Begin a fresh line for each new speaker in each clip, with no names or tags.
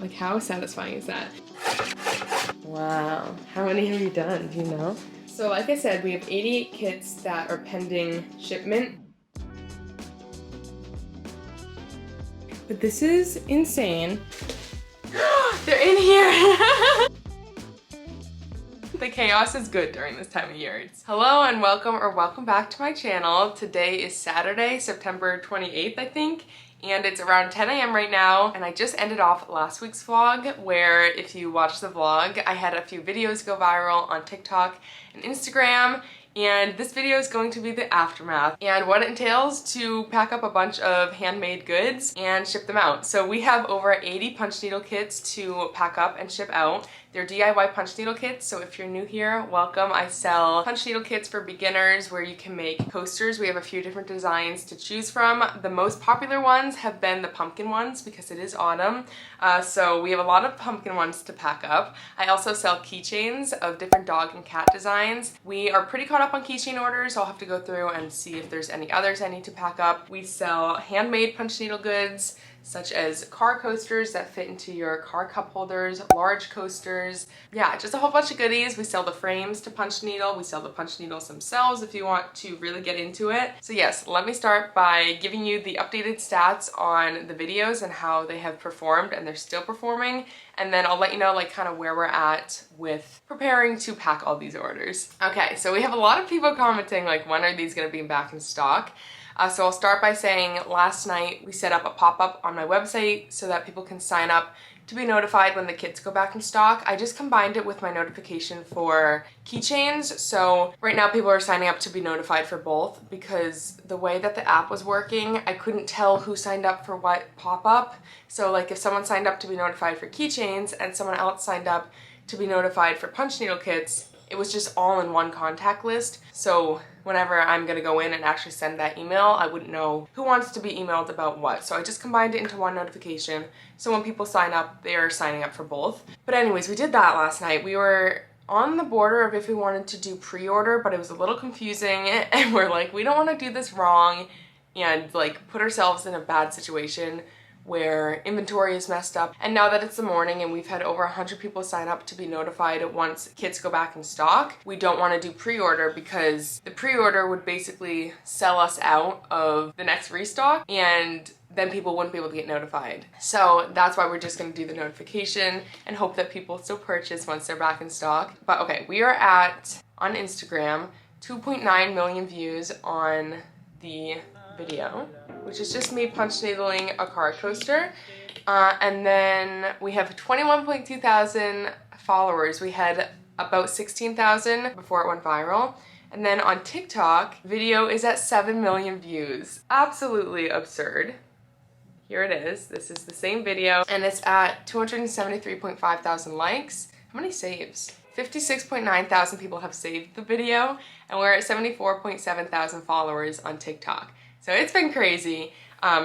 Like, how satisfying is that? Wow. How many have you done? Do you know? So like I said, we have 88 kits that are pending shipment. But this is insane. They're in here! The chaos is good during this time of year. Hello and welcome back to my channel. Today is Saturday, September 28th, I think. And it's around 10 a.m. right now, and I just ended off last week's vlog where, if you watched the vlog, I had a few videos go viral on TikTok and Instagram, and this video is going to be the aftermath and what it entails to pack up a bunch of handmade goods and ship them out. So we have over 80 punch needle kits to pack up and ship out. They're DIY punch needle kits, so if you're new here, welcome. I sell punch needle kits for beginners where you can make coasters. We have a few different designs to choose from. The most popular ones have been the pumpkin ones because it is autumn. So we have a lot of pumpkin ones to pack up. I also sell keychains of different dog and cat designs. We are pretty caught up on keychain orders, so I'll have to go through and see if there's any others I need to pack up. We sell handmade punch needle goods, such as car coasters that fit into your car cup holders, large coasters, yeah, just a whole bunch of goodies. We sell the frames to punch needle. We sell the punch needles themselves if you want to really get into it. So yes, let me start by giving you the updated stats on the videos and how they have performed, and they're still performing. And then I'll let you know like kind of where we're at with preparing to pack all these orders. Okay, so we have a lot of people commenting like, when are these gonna be back in stock? So I'll start by saying last night we set up a pop-up on my website so that people can sign up to be notified when the kits go back in stock. I just combined it with my notification for keychains. So right now people are signing up to be notified for both because the way that the app was working, I couldn't tell who signed up for what pop-up. So like if someone signed up to be notified for keychains and someone else signed up to be notified for punch needle kits, it was just all in one contact list. So whenever I'm gonna go in and actually send that email, I wouldn't know who wants to be emailed about what. So I just combined it into one notification. So when people sign up, they are signing up for both. But anyways, we did that last night. We were on the border of if we wanted to do pre-order, but it was a little confusing. And we're like, we don't wanna do this wrong and like put ourselves in a bad situation where inventory is messed up. And now that it's the morning and we've had over 100 people sign up to be notified once kits go back in stock, we don't want to do pre-order because the pre-order would basically sell us out of the next restock and then people wouldn't be able to get notified. So that's why we're just gonna do the notification and hope that people still purchase once they're back in stock. But okay, we are at, on Instagram, 2.9 million views on the video, which is just me punch needling a car coaster. And then we have 21.2 thousand followers. We had about 16,000 before it went viral. And then on TikTok, video is at 7 million views. Absolutely absurd. Here it is. This is the same video and it's at 273.5 thousand likes. How many saves? 56.9 thousand people have saved the video and we're at 74.7 thousand followers on TikTok. So it's been crazy,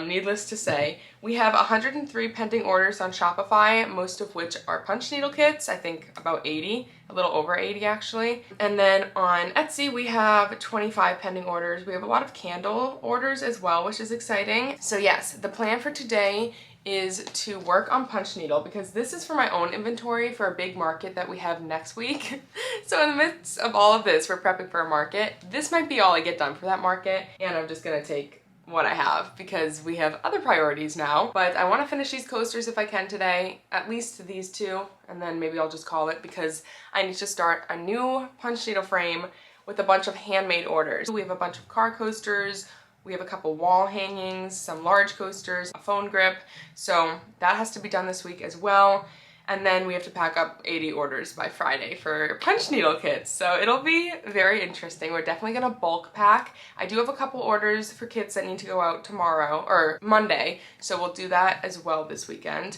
needless to say. We have 103 pending orders on Shopify, most of which are punch needle kits, I think about 80, a little over 80 actually. And then on Etsy, we have 25 pending orders. We have a lot of candle orders as well, which is exciting. So yes, the plan for today is to work on punch needle because this is for my own inventory for a big market that we have next week. So in the midst of all of this, we're prepping for a market. This might be all I get done for that market and I'm just gonna take what I have because we have other priorities now. But I want to finish these coasters if I can today, at least these two, and then maybe I'll just call it because I need to start a new punch needle frame with a bunch of handmade orders. We have a bunch of car coasters, we have a couple wall hangings, some large coasters, a phone grip, so that has to be done this week as well. And then we have to pack up 80 orders by Friday for punch needle kits. So it'll be very interesting. We're definitely gonna bulk pack. I do have a couple orders for kits that need to go out tomorrow or Monday. So we'll do that as well this weekend.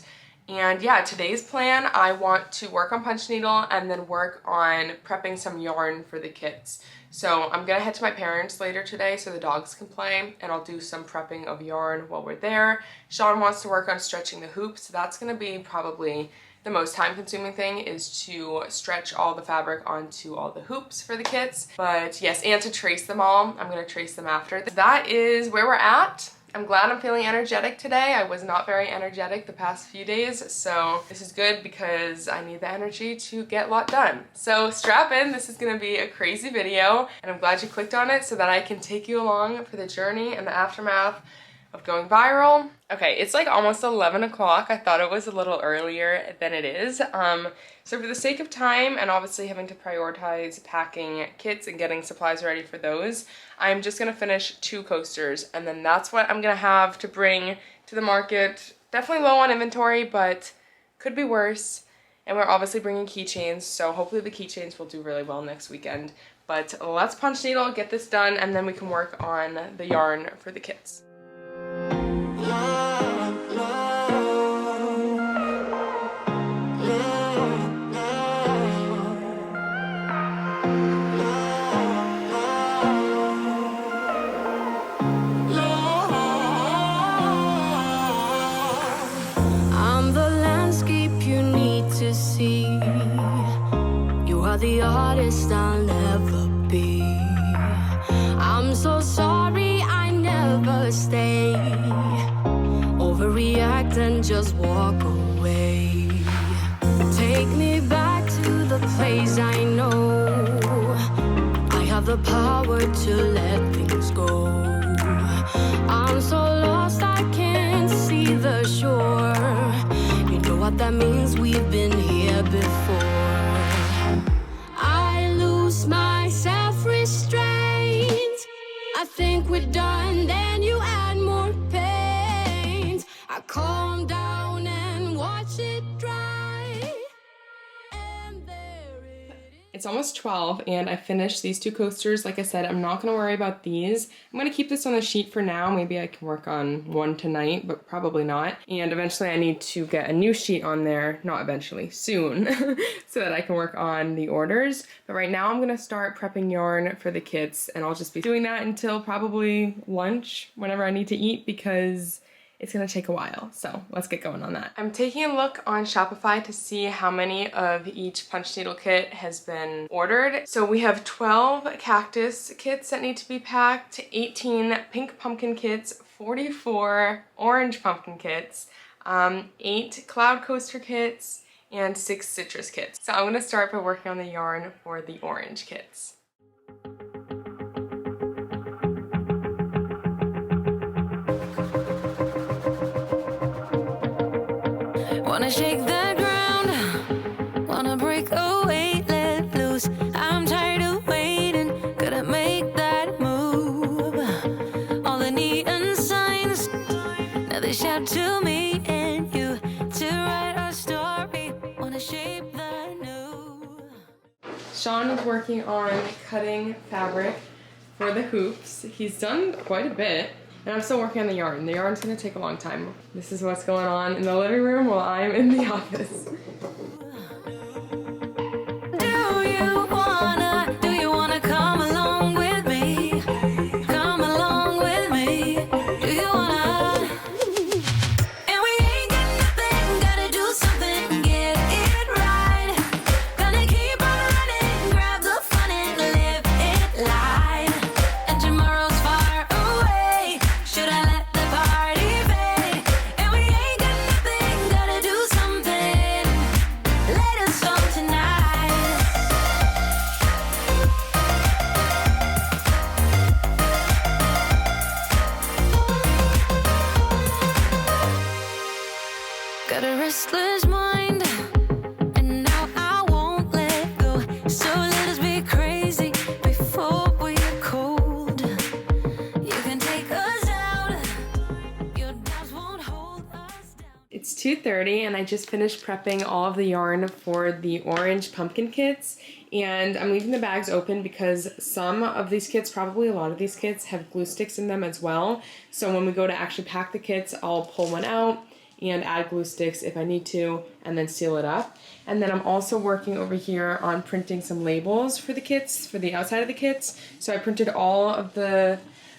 And yeah, today's plan, I want to work on punch needle and then work on prepping some yarn for the kits. So I'm gonna head to my parents later today so the dogs can play and I'll do some prepping of yarn while we're there. Sean wants to work on stretching the hoops. So that's gonna be probably the most time-consuming thing is to stretch all the fabric onto all the hoops for the kits. But yes, and to trace them all. I'm gonna trace them after. That is where we're at. I'm glad I'm feeling energetic today. I was not very energetic the past few days, so this is good because I need the energy to get a lot done. So strap in, this is gonna be a crazy video, and I'm glad you clicked on it so that I can take you along for the journey and the aftermath of going viral. Okay, it's like almost 11 o'clock. I thought it was a little earlier than it is. So for the sake of time and obviously having to prioritize packing kits and getting supplies ready for those, I'm just gonna finish 2 coasters, and then that's what I'm gonna have to bring to the market. Definitely low on inventory, but could be worse. And we're obviously bringing keychains, so hopefully the keychains will do really well next weekend. But let's punch needle, get this done, and then we can work on the yarn for the kits.
I'm the landscape you need to see. You are the artist I'll never be. I'm so sorry I never stay. Overreact and just walk away. Take me back to the place I know. I have the power to let things go. I'm so lost I can't see the shore. You know what that means, we've been here before. I lose my self-restraint. I think we're done, then you add more paint. I calm down and watch it dry. And there it is.
It's almost 12 and I finished these 2 coasters. Like I said, I'm not gonna worry about these. I'm gonna keep this on the sheet for now. Maybe I can work on one tonight, but probably not. And eventually I need to get a new sheet on there, not eventually, soon, so that I can work on the orders. But right now I'm gonna start prepping yarn for the kits, and I'll just be doing that until probably lunch, whenever I need to eat, because it's gonna take a while, so let's get going on that. I'm taking a look on Shopify to see how many of each punch needle kit has been ordered. So we have 12 cactus kits that need to be packed, 18 pink pumpkin kits, 44 orange pumpkin kits, 8 cloud coaster kits, and 6 citrus kits. So I'm gonna start by working on the yarn for the orange kits.
Wanna shake the ground, wanna break away, let loose. I'm tired of waiting, gotta make that move. All the neon signs, now they shout to me and you to write our story. Wanna shape the new.
Sean is working on cutting fabric for the hoops. He's done quite a bit. And I'm still working on the yarn. The yarn's gonna take a long time. This is what's going on in the living room while I'm in the office.
Do you wanna come along with me? Come along with me. Do you wanna? And we ain't got nothing, gotta do something, get it right. Gonna keep on running, grab the fun and live it live. And tomorrow's far away. Should I let the party fade? And we ain't got nothing, gotta do something. Let us go tonight. Got a restless mind, and now I won't let go. So let us be crazy before we are cold. You can take us out, your doubts won't hold us down.
It's 2:30 and I just finished prepping all of the yarn for the orange pumpkin kits, and I'm leaving the bags open because some of these kits, probably a lot of these kits, have glue sticks in them as well. So when we go to actually pack the kits, I'll pull one out and add glue sticks if I need to, and then seal it up. And then I'm also working over here on printing some labels for the kits, for the outside of the kits. So I printed all of the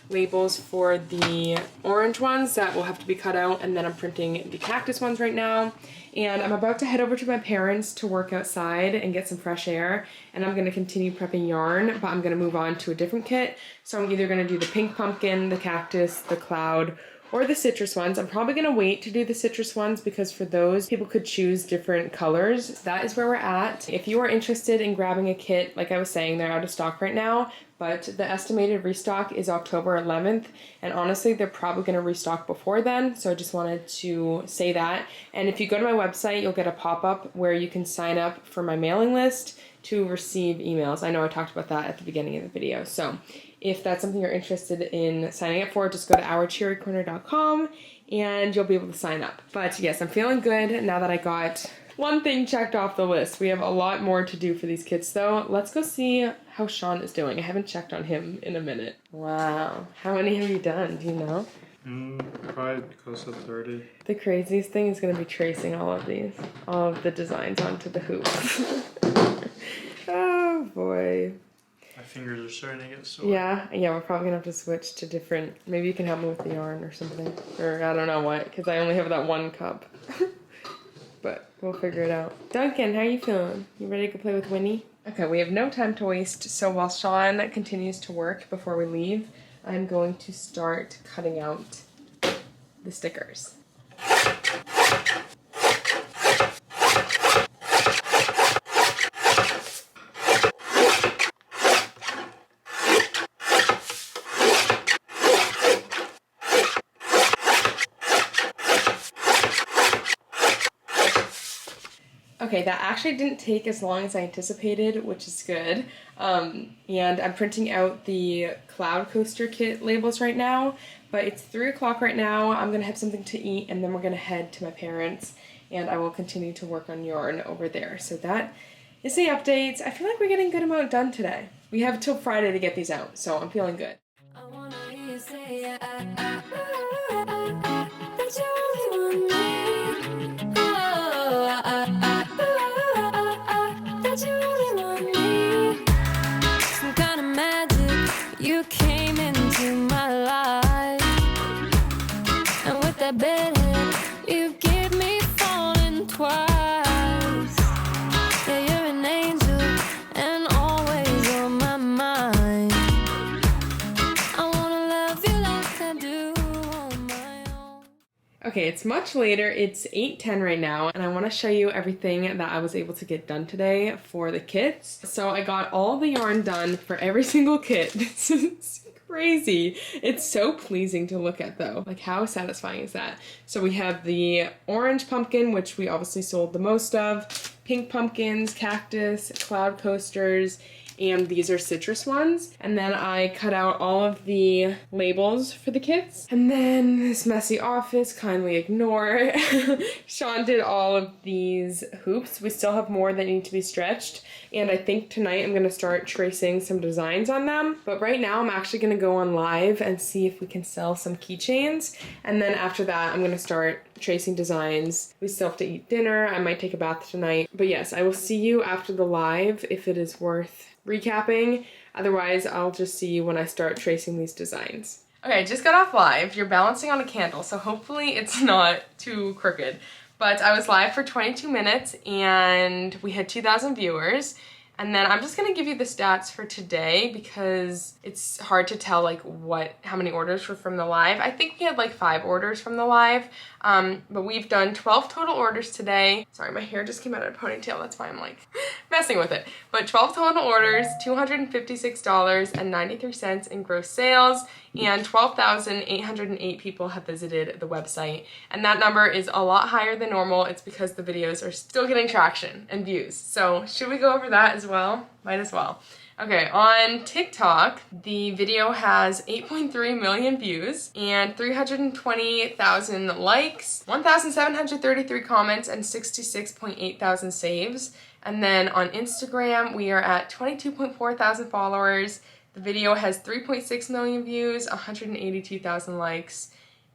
labels for the orange ones that will have to be cut out, and then I'm printing the cactus ones right now. And I'm about to head over to my parents to work outside and get some fresh air, and I'm gonna continue prepping yarn, but I'm gonna move on to a different kit. So I'm either gonna do the pink pumpkin, the cactus, the cloud, or the citrus ones. I'm probably gonna wait to do the citrus ones because for those, people could choose different colors. That is where we're at. If you are interested in grabbing a kit, like I was saying, they're out of stock right now, but the estimated restock is October 11th, and honestly, they're probably gonna restock before then, so I just wanted to say that. And if you go to my website, you'll get a pop-up where you can sign up for my mailing list to receive emails. I know I talked about that at the beginning of the video, so if that's something you're interested in signing up for, just go to ourcheerycorner.com and you'll be able to sign up. But yes, I'm feeling good now that I got one thing checked off the list. We have a lot more to do for these kits though. Let's go see how Sean is doing. I haven't checked on him in a minute. Wow. How many have you done? Do you know?
Probably close to 30.
The craziest thing is going to be tracing all of the designs onto the hoops. Oh boy.
My fingers are starting to get sore.
Yeah, we're probably gonna have to switch to different, maybe you can help me with the yarn or something, or I don't know what, because I only have that one cup. But we'll figure it out. Duncan, how are you feeling? You ready to go play with Winnie? Okay, we have no time to waste, so while Sean continues to work before we leave, I'm going to start cutting out the stickers. Okay, that actually didn't take as long as I anticipated, which is good. And I'm printing out the Cloud Coaster kit labels right now, but it's 3 o'clock right now. I'm gonna have something to eat and then we're gonna head to my parents and I will continue to work on yarn over there. So that is the updates. I feel like we're getting a good amount done today. We have till Friday to get these out, so I'm feeling good.
I wanna hear you say that you only want me. That you only want me. Some kind of magic. You came into my life, and with that bedhead, you give me falling twice. Yeah, you're an angel and always on my mind. I wanna love you like I do on my own.
Okay, it's much later. It's 8:10 right now, and I want to show you everything that I was able to get done today for the kits. So I got all the yarn done for every single kit. This is crazy. It's so pleasing to look at though. Like, how satisfying is that? So we have the orange pumpkin, which we obviously sold the most of, pink pumpkins, cactus, cloud coasters, and these are citrus ones. And then I cut out all of the labels for the kits. And then this messy office, kindly ignore. Sean did all of these hoops. We still have more that need to be stretched. And I think tonight I'm gonna start tracing some designs on them. But right now I'm actually gonna go on live and see if we can sell some keychains. And then after that, I'm gonna start tracing designs. We still have to eat dinner. I might take a bath tonight. But yes, I will see you after the live if it is worth recapping. Otherwise, I'll just see you when I start tracing these designs. Okay, I just got off live. You're balancing on a candle, so hopefully it's not too crooked. But I was live for 22 minutes and we had 2,000 viewers. And then I'm just gonna give you the stats for today because it's hard to tell like how many orders were from the live. I think we had like 5 orders from the live, but we've done 12 total orders today. Sorry, my hair just came out of a ponytail, that's why I'm like messing with it. But 12 total orders, $256.93 in gross sales, and 12,808 people have visited the website. And that number is a lot higher than normal. It's because the videos are still getting traction and views. So should we go over that as well? Might as well. Okay, on TikTok, the video has 8.3 million views and 320,000 likes, 1,733 comments, and 66.8 thousand saves. And then on Instagram, we are at 22.4 thousand followers. The video has 3.6 million views, 182,000 likes,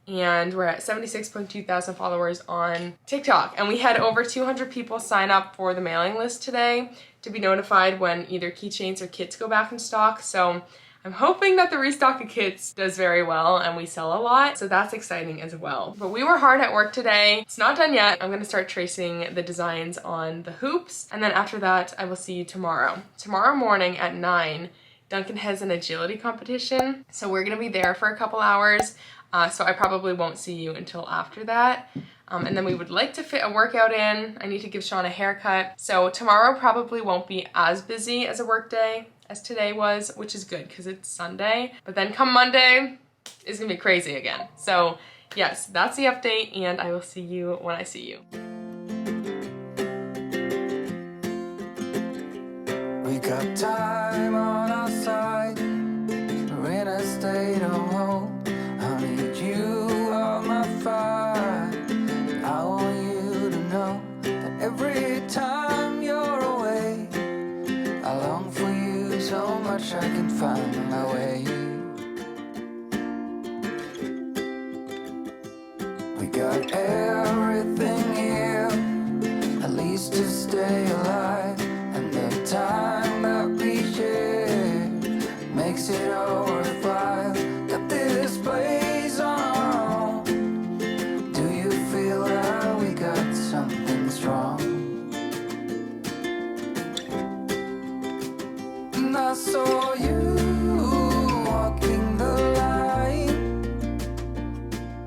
and we're at 76.2 thousand followers on TikTok. And we had over 200 people sign up for the mailing list today to be notified when either keychains or kits go back in stock. So I'm hoping that the Restocking kits does very well and we sell a lot, so that's exciting as well. But we were hard at work today. It's not done yet. I'm gonna start tracing the designs on the hoops, and then after that, I will see you tomorrow. Tomorrow morning at 9, Duncan has an agility competition, so we're gonna be there for a couple hours. So I probably won't see you until after that. And then we would like to fit a workout in. I need to give Sean a haircut. So tomorrow probably won't be as busy as a work day as today was, which is good because it's Sunday. But then come Monday, it's gonna be crazy again. So yes, that's the update, and I will see you when I see you.
We got time on our side. We're in a state of hope. I need you on my fire. I want you to know that every time you're away, I long for you so much I can find my way. We got everything here, at least to stay alive. And the time that we share makes it all worthwhile. Got this place on our own. Do you feel that we got something strong? And I saw you walking the line,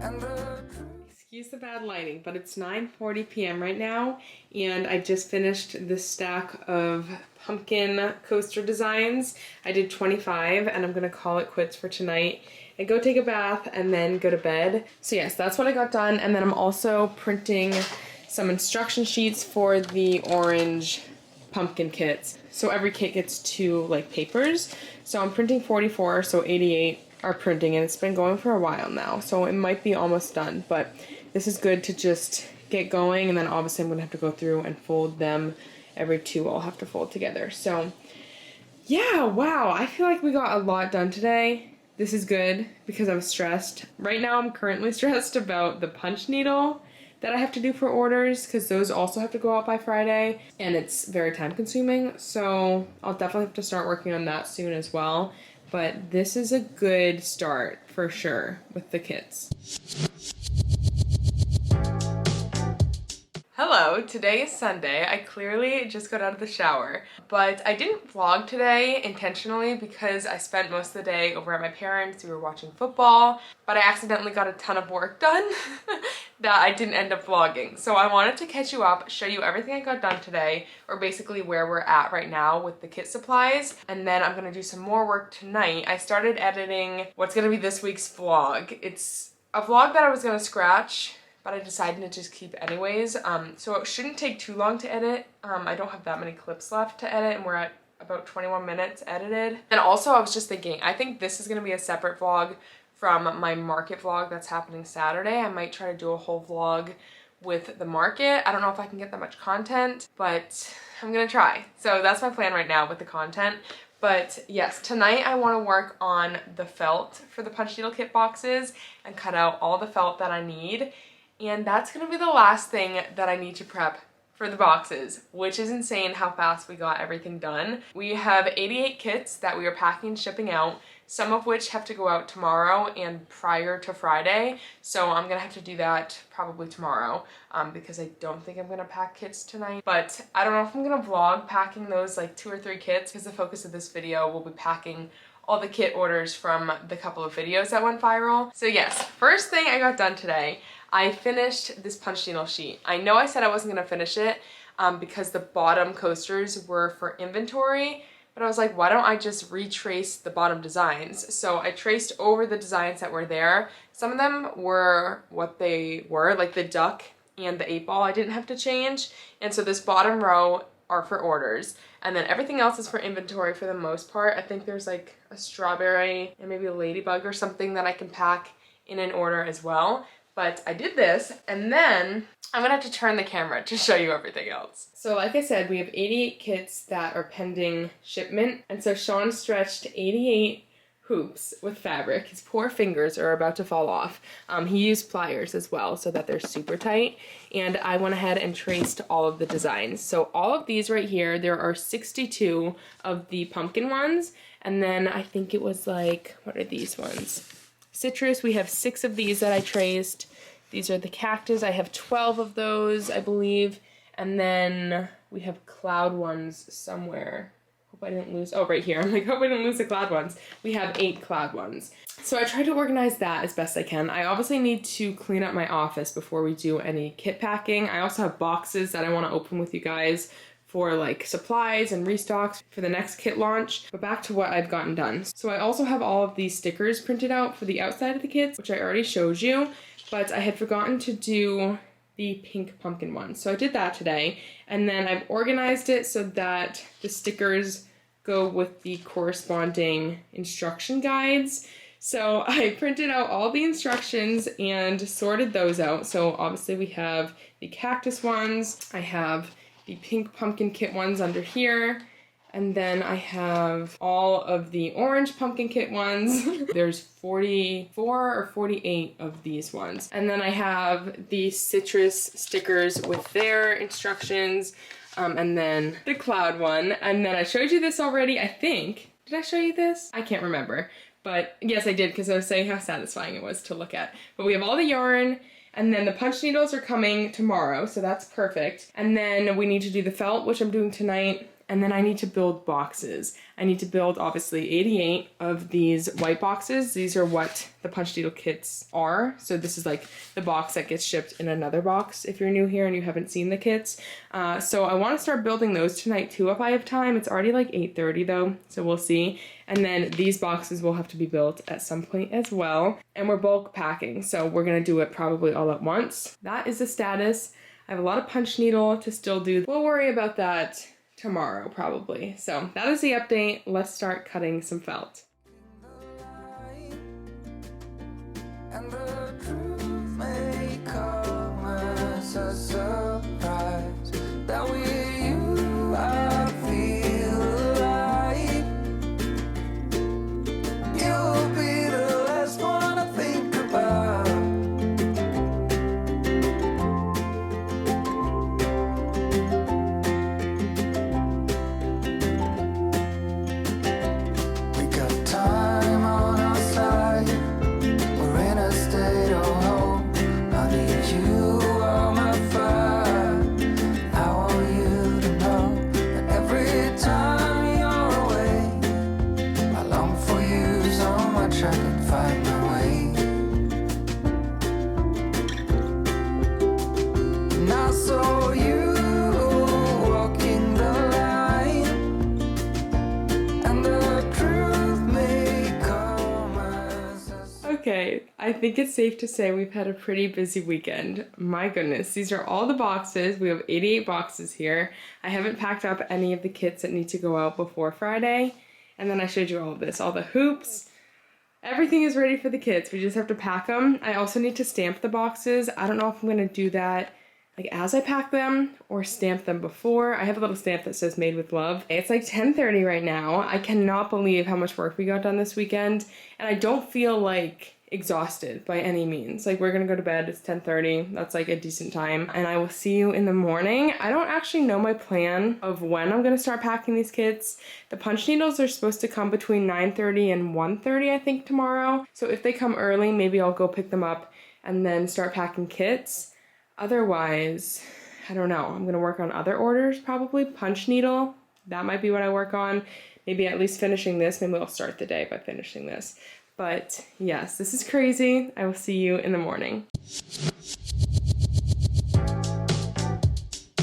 and the
Excuse the bad lighting, but it's 9:40 p.m. right now, and I just finished this stack of pumpkin coaster designs. I did 25, and I'm gonna call it quits for tonight and go take a bath and then go to bed. So yes, that's what I got done, and then I'm also printing some instruction sheets for the orange pumpkin kits. So every kit gets 2 like papers. So I'm printing 44, so 88 are printing, and it's been going for a while now, so it might be almost done, but this is good to just get going, and then obviously I'm gonna have to go through and fold them. Every 2 I'll have to fold together. So yeah, wow, I feel like we got a lot done today. This is good because I was stressed. Right now I'm currently stressed about the punch needle that I have to do for orders, because those also have to go out by Friday, and it's very time consuming, so I'll definitely have to start working on that soon as well. But this is a good start for sure with the kits. Hello, today is Sunday. I clearly just got out of the shower, but I didn't vlog today intentionally because I spent most of the day over at my parents'. We were watching football, but I accidentally got a ton of work done that I didn't end up vlogging. So I wanted to catch you up, show you everything I got done today, or basically where we're at right now with the kit supplies, and then I'm gonna do some more work tonight. I started editing what's gonna be this week's vlog. It's a vlog that I was gonna scratch, but I decided to just keep anyways. So it shouldn't take too long to edit. I don't have that many clips left to edit, and we're at about 21 minutes edited. And also I was just thinking, I think this is gonna be a separate vlog from my market vlog that's happening Saturday. I might try to do a whole vlog with the market. I don't know if I can get that much content, but I'm gonna try. So that's my plan right now with the content. But yes, tonight I want to work on the felt for the punch needle kit boxes and cut out all the felt that I need. And that's gonna be the last thing that I need to prep for the boxes, which is insane how fast we got everything done. We have 88 kits that we are packing and shipping out, some of which have to go out tomorrow and prior to Friday. So I'm gonna have to do that probably tomorrow because I don't think I'm gonna pack kits tonight. But I don't know if I'm gonna vlog packing those like 2 or 3 kits, because the focus of this video will be packing all the kit orders from the couple of videos that went viral. So yes, first thing I got done today, I finished this punch needle sheet. I know I said I wasn't gonna finish it because the bottom coasters were for inventory, but I was like, why don't I just retrace the bottom designs? So I traced over the designs that were there. Some of them were what they were, like the duck and the 8-ball I didn't have to change. And so this bottom row are for orders, and then everything else is for inventory for the most part. I think there's like a strawberry and maybe a ladybug or something that I can pack in an order as well. But I did this, and then I'm gonna have to turn the camera to show you everything else. So like I said, we have 88 kits that are pending shipment, and so Sean stretched 88 hoops with fabric. His poor fingers are about to fall off. He used pliers as well so that they're super tight, and I went ahead and traced all of the designs. So all of these right here, there are 62 of the pumpkin ones, and then I think it was like, what are these ones? Citrus, we have 6 of these that I traced. These are the cactus, I have 12 of those, I believe. And then we have cloud ones somewhere. Hope I didn't lose, oh, right here. I'm like, hope I didn't lose the cloud ones. We have 8 cloud ones. So I tried to organize that as best I can. I obviously need to clean up my office before we do any kit packing. I also have boxes that I want to open with you guys for like supplies and restocks for the next kit launch. But back to what I've gotten done. So I also have all of these stickers printed out for the outside of the kits, which I already showed you, but I had forgotten to do the pink pumpkin one. So I did that today, and then I've organized it so that the stickers go with the corresponding instruction guides. So I printed out all the instructions and sorted those out. So obviously we have the cactus ones, I have the pink pumpkin kit ones under here, and then I have all of the orange pumpkin kit ones. There's 44 or 48 of these ones. And then I have the citrus stickers with their instructions, and then the cloud one. And then I showed you this already, I think. Did I show you this? I can't remember. But yes, I did, because I was saying how satisfying it was to look at. But we have all the yarn, and then the punch needles are coming tomorrow, so that's perfect. And then we need to do the felt, which I'm doing tonight. And then I need to build boxes. I need to build, obviously, 88 of these white boxes. These are what the punch needle kits are. So this is like the box that gets shipped in another box if you're new here and you haven't seen the kits. So I want to start building those tonight too if I have time. It's already like 8:30 though, so we'll see. And then these boxes will have to be built at some point as well. And we're bulk packing, so we're going to do it probably all at once. That is the status. I have a lot of punch needle to still do. We'll worry about that tomorrow probably. So that is the update. Let's start cutting some felt.
And the truth may come as a surprise that with you I feel alive. You'll be the last one I think about. We got time on our side. We're in a state of hope. I need you on my fire. I want you to know that every time you're away, I long for you so much I can find my way. And I saw you walking the line, and the truth may come as a
Okay, I think it's safe to say we've had a pretty busy weekend. My goodness, these are all the boxes. We have 88 boxes here. I haven't packed up any of the kits that need to go out before Friday. And then I showed you all of this, all the hoops. Everything is ready for the kids. We just have to pack them. I also need to stamp the boxes. I don't know if I'm going to do that like as I pack them or stamp them before. I have a little stamp that says made with love. It's like 10:30 right now. I cannot believe how much work we got done this weekend, and I don't feel like exhausted by any means. Like, we're gonna go to bed. It's 10:30. That's like a decent time, and I will see you in the morning. I don't actually know my plan of when I'm gonna start packing these kits. The punch needles are supposed to come between 9:30 and 1:30, I think, tomorrow. So if they come early, maybe I'll go pick them up and then start packing kits. Otherwise, I don't know. I'm gonna work on other orders, probably. Punch needle, that might be what I work on. Maybe at least finishing this. Maybe I'll start the day by finishing this. But yes, this is crazy. I will see you in the morning.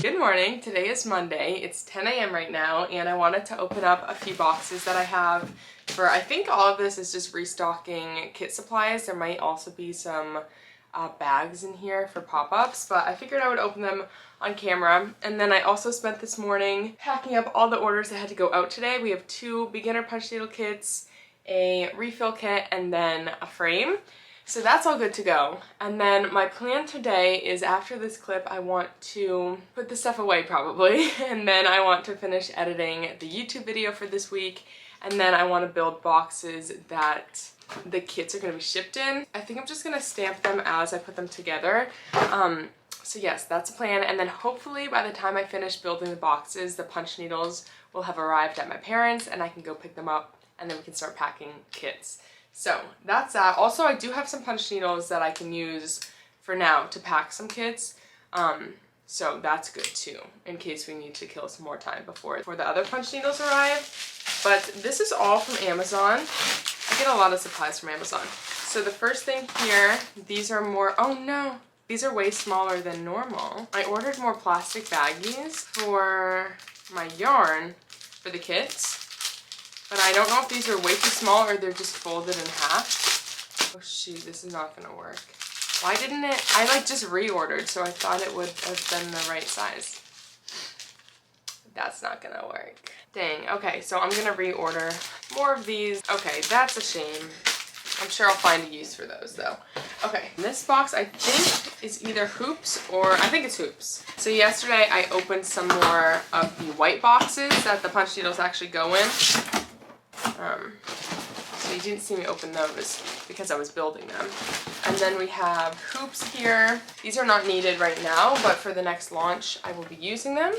Good morning. Today is Monday. It's 10 a.m. right now, and I wanted to open up a few boxes that I have for, I think all of this is just restocking kit supplies. There might also be some bags in here for pop-ups, but I figured I would open them on camera. And then I also spent this morning packing up all the orders that had to go out today. We have 2 beginner punch needle kits, a refill kit, and then a frame. So that's all good to go. And then my plan today is, after this clip, I want to put the stuff away probably, and then I want to finish editing the YouTube video for this week, and then I want to build boxes that the kits are going to be shipped in. I think I'm just going to stamp them as I put them together. So yes, that's a plan, and then hopefully by the time I finish building the boxes, the punch needles will have arrived at my parents' and I can go pick them up, and then we can start packing kits. So that's that. Also, I do have some punch needles that I can use for now to pack some kits. So that's good too, in case we need to kill some more time before the other punch needles arrive. But this is all from Amazon. I get a lot of supplies from Amazon. So the first thing here, these are more, oh no, these are way smaller than normal. I ordered more plastic baggies for my yarn for the kits, but I don't know if these are way too small or they're just folded in half. Oh shoot, this is not gonna work. Why didn't it? I like just reordered, so I thought it would have been the right size. That's not gonna work. Dang, okay, so I'm gonna reorder more of these. Okay, that's a shame. I'm sure I'll find a use for those though. Okay, this box I think is either hoops or, I think it's hoops. So yesterday I opened some more of the white boxes that the punch needles actually go in. So you didn't see me open those because I was building them. And then we have hoops here. These are not needed right now, but for the next launch, I will be using them.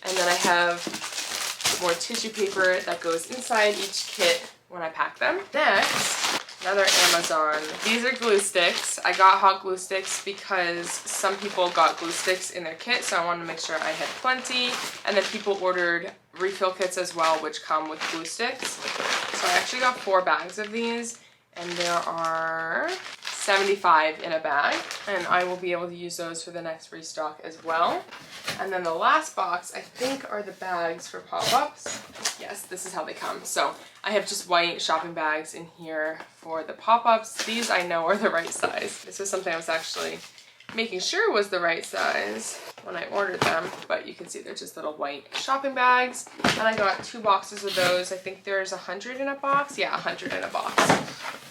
And then I have more tissue paper that goes inside each kit when I pack them. Next, another Amazon. These are glue sticks. I got hot glue sticks because some people got glue sticks in their kit, so I wanted to make sure I had plenty. And then people ordered refill kits as well, which come with glue sticks. So I actually got 4 bags of these, and there are 75 in a bag, and I will be able to use those for the next restock as well. And then the last box, I think, are the bags for pop-ups. Yes, this is how they come. So I have just white shopping bags in here for the pop-ups. These I know are the right size. This was something I was actually making sure was the right size when I ordered them, but you can see they're just little white shopping bags. And I got 2 boxes of those. I think there's 100 in a box. Yeah, 100 in a box.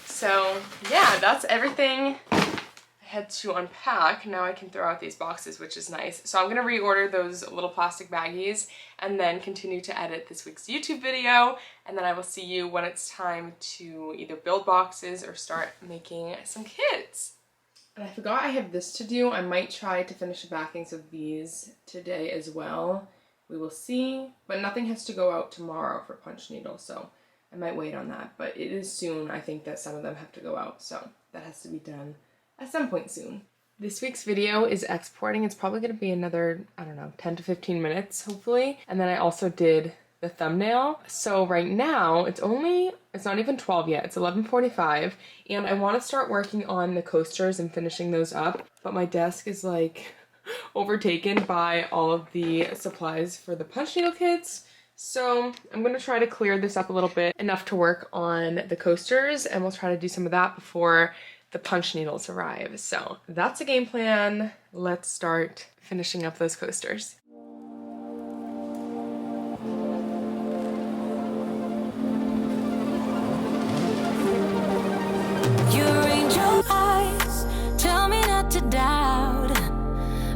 So yeah, that's everything I had to unpack. Now I can throw out these boxes, which is nice. So I'm gonna reorder those little plastic baggies and then continue to edit this week's YouTube video. And then I will see you when it's time to either build boxes or start making some kits. And I forgot I have this to do. I might try to finish the backings of these today as well. We will see, but nothing has to go out tomorrow for punch needles, so I might wait on that. But it is soon, I think, that some of them have to go out, so that has to be done at some point soon. This week's video is exporting. It's probably going to be another, I don't know, 10 to 15 minutes, hopefully. And then I also did the thumbnail. So right now, it's not even 12 yet. It's 11:45, and I want to start working on the coasters and finishing those up. But my desk is like overtaken by all of the supplies for the punch needle kits. So I'm going to try to clear this up a little bit, enough to work on the coasters, and we'll try to do some of that before the punch needles arrive. So that's a game plan. Let's start finishing up those coasters.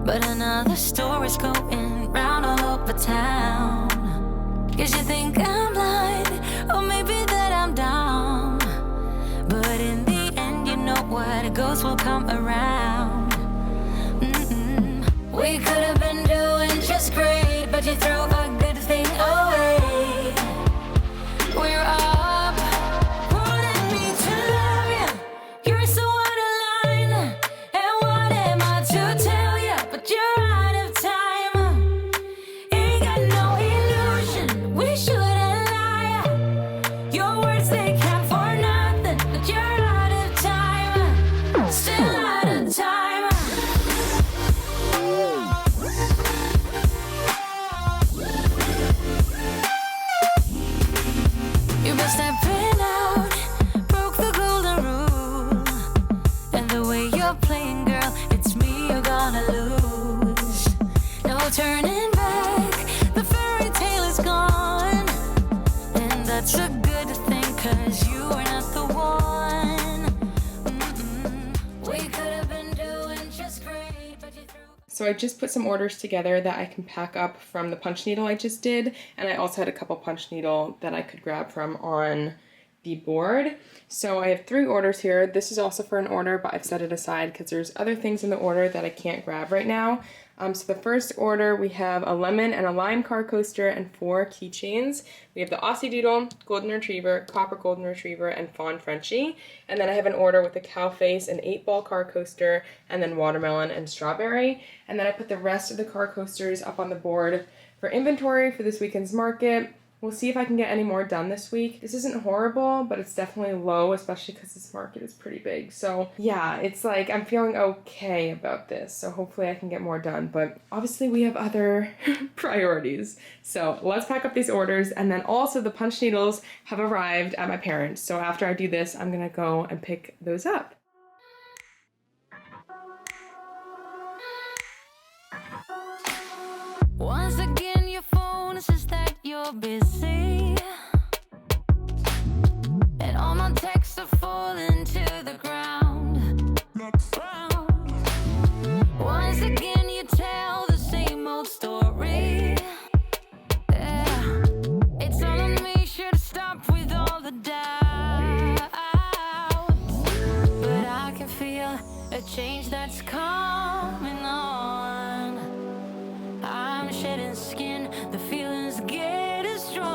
But another story's going round all over town. Guess you think I'm blind, or maybe that I'm dumb. But in the end, you know what, it goes will come around. We could have been doing just great, but you threw a good thing away. We're up, wanting me to love you. You're so out of line, and what am I to tell you? But you're out of time. Ain't got no illusion. We shouldn't lie. Your words, they count for nothing. But you're out of time. Still out of time. You been stepping out, broke the golden rule. And the way you're playing, girl, it's me you're gonna lose. No turning back, the fairy tale is gone. And that's a good thing, 'cause you are not the one. We could have been doing just great, but you threw.
So I just put some orders together that I can pack up from the punch needle I just did, and I also had a couple punch needle that I could grab from on the board. So I have 3 orders here. This is also for an order, but I've set it aside because there's other things in the order that I can't grab right now. So the first order, we have a lemon and a lime car coaster and 4 keychains. We have the Aussie Doodle, Golden Retriever, Copper Golden Retriever, and Fawn Frenchie. And then I have an order with a cow face, an 8-ball car coaster, and then watermelon and strawberry. And then I put the rest of the car coasters up on the board for inventory for this weekend's market. We'll see if I can get any more done this week. This isn't horrible, but it's definitely low, especially because this market is pretty big. So yeah, it's like I'm feeling okay about this. So hopefully I can get more done. But obviously we have other priorities. So let's pack up these orders. And then also the punch needles have arrived at my parents'. So after I do this, I'm going to go and pick those up.
Once again, your phone says that you're busy, and all my texts are falling to the ground. Once again, you tell the same old story. Yeah. It's all on me, should stop with all the doubts, but I can feel a change that's coming on. I'm shedding skin, the feelings getting strong.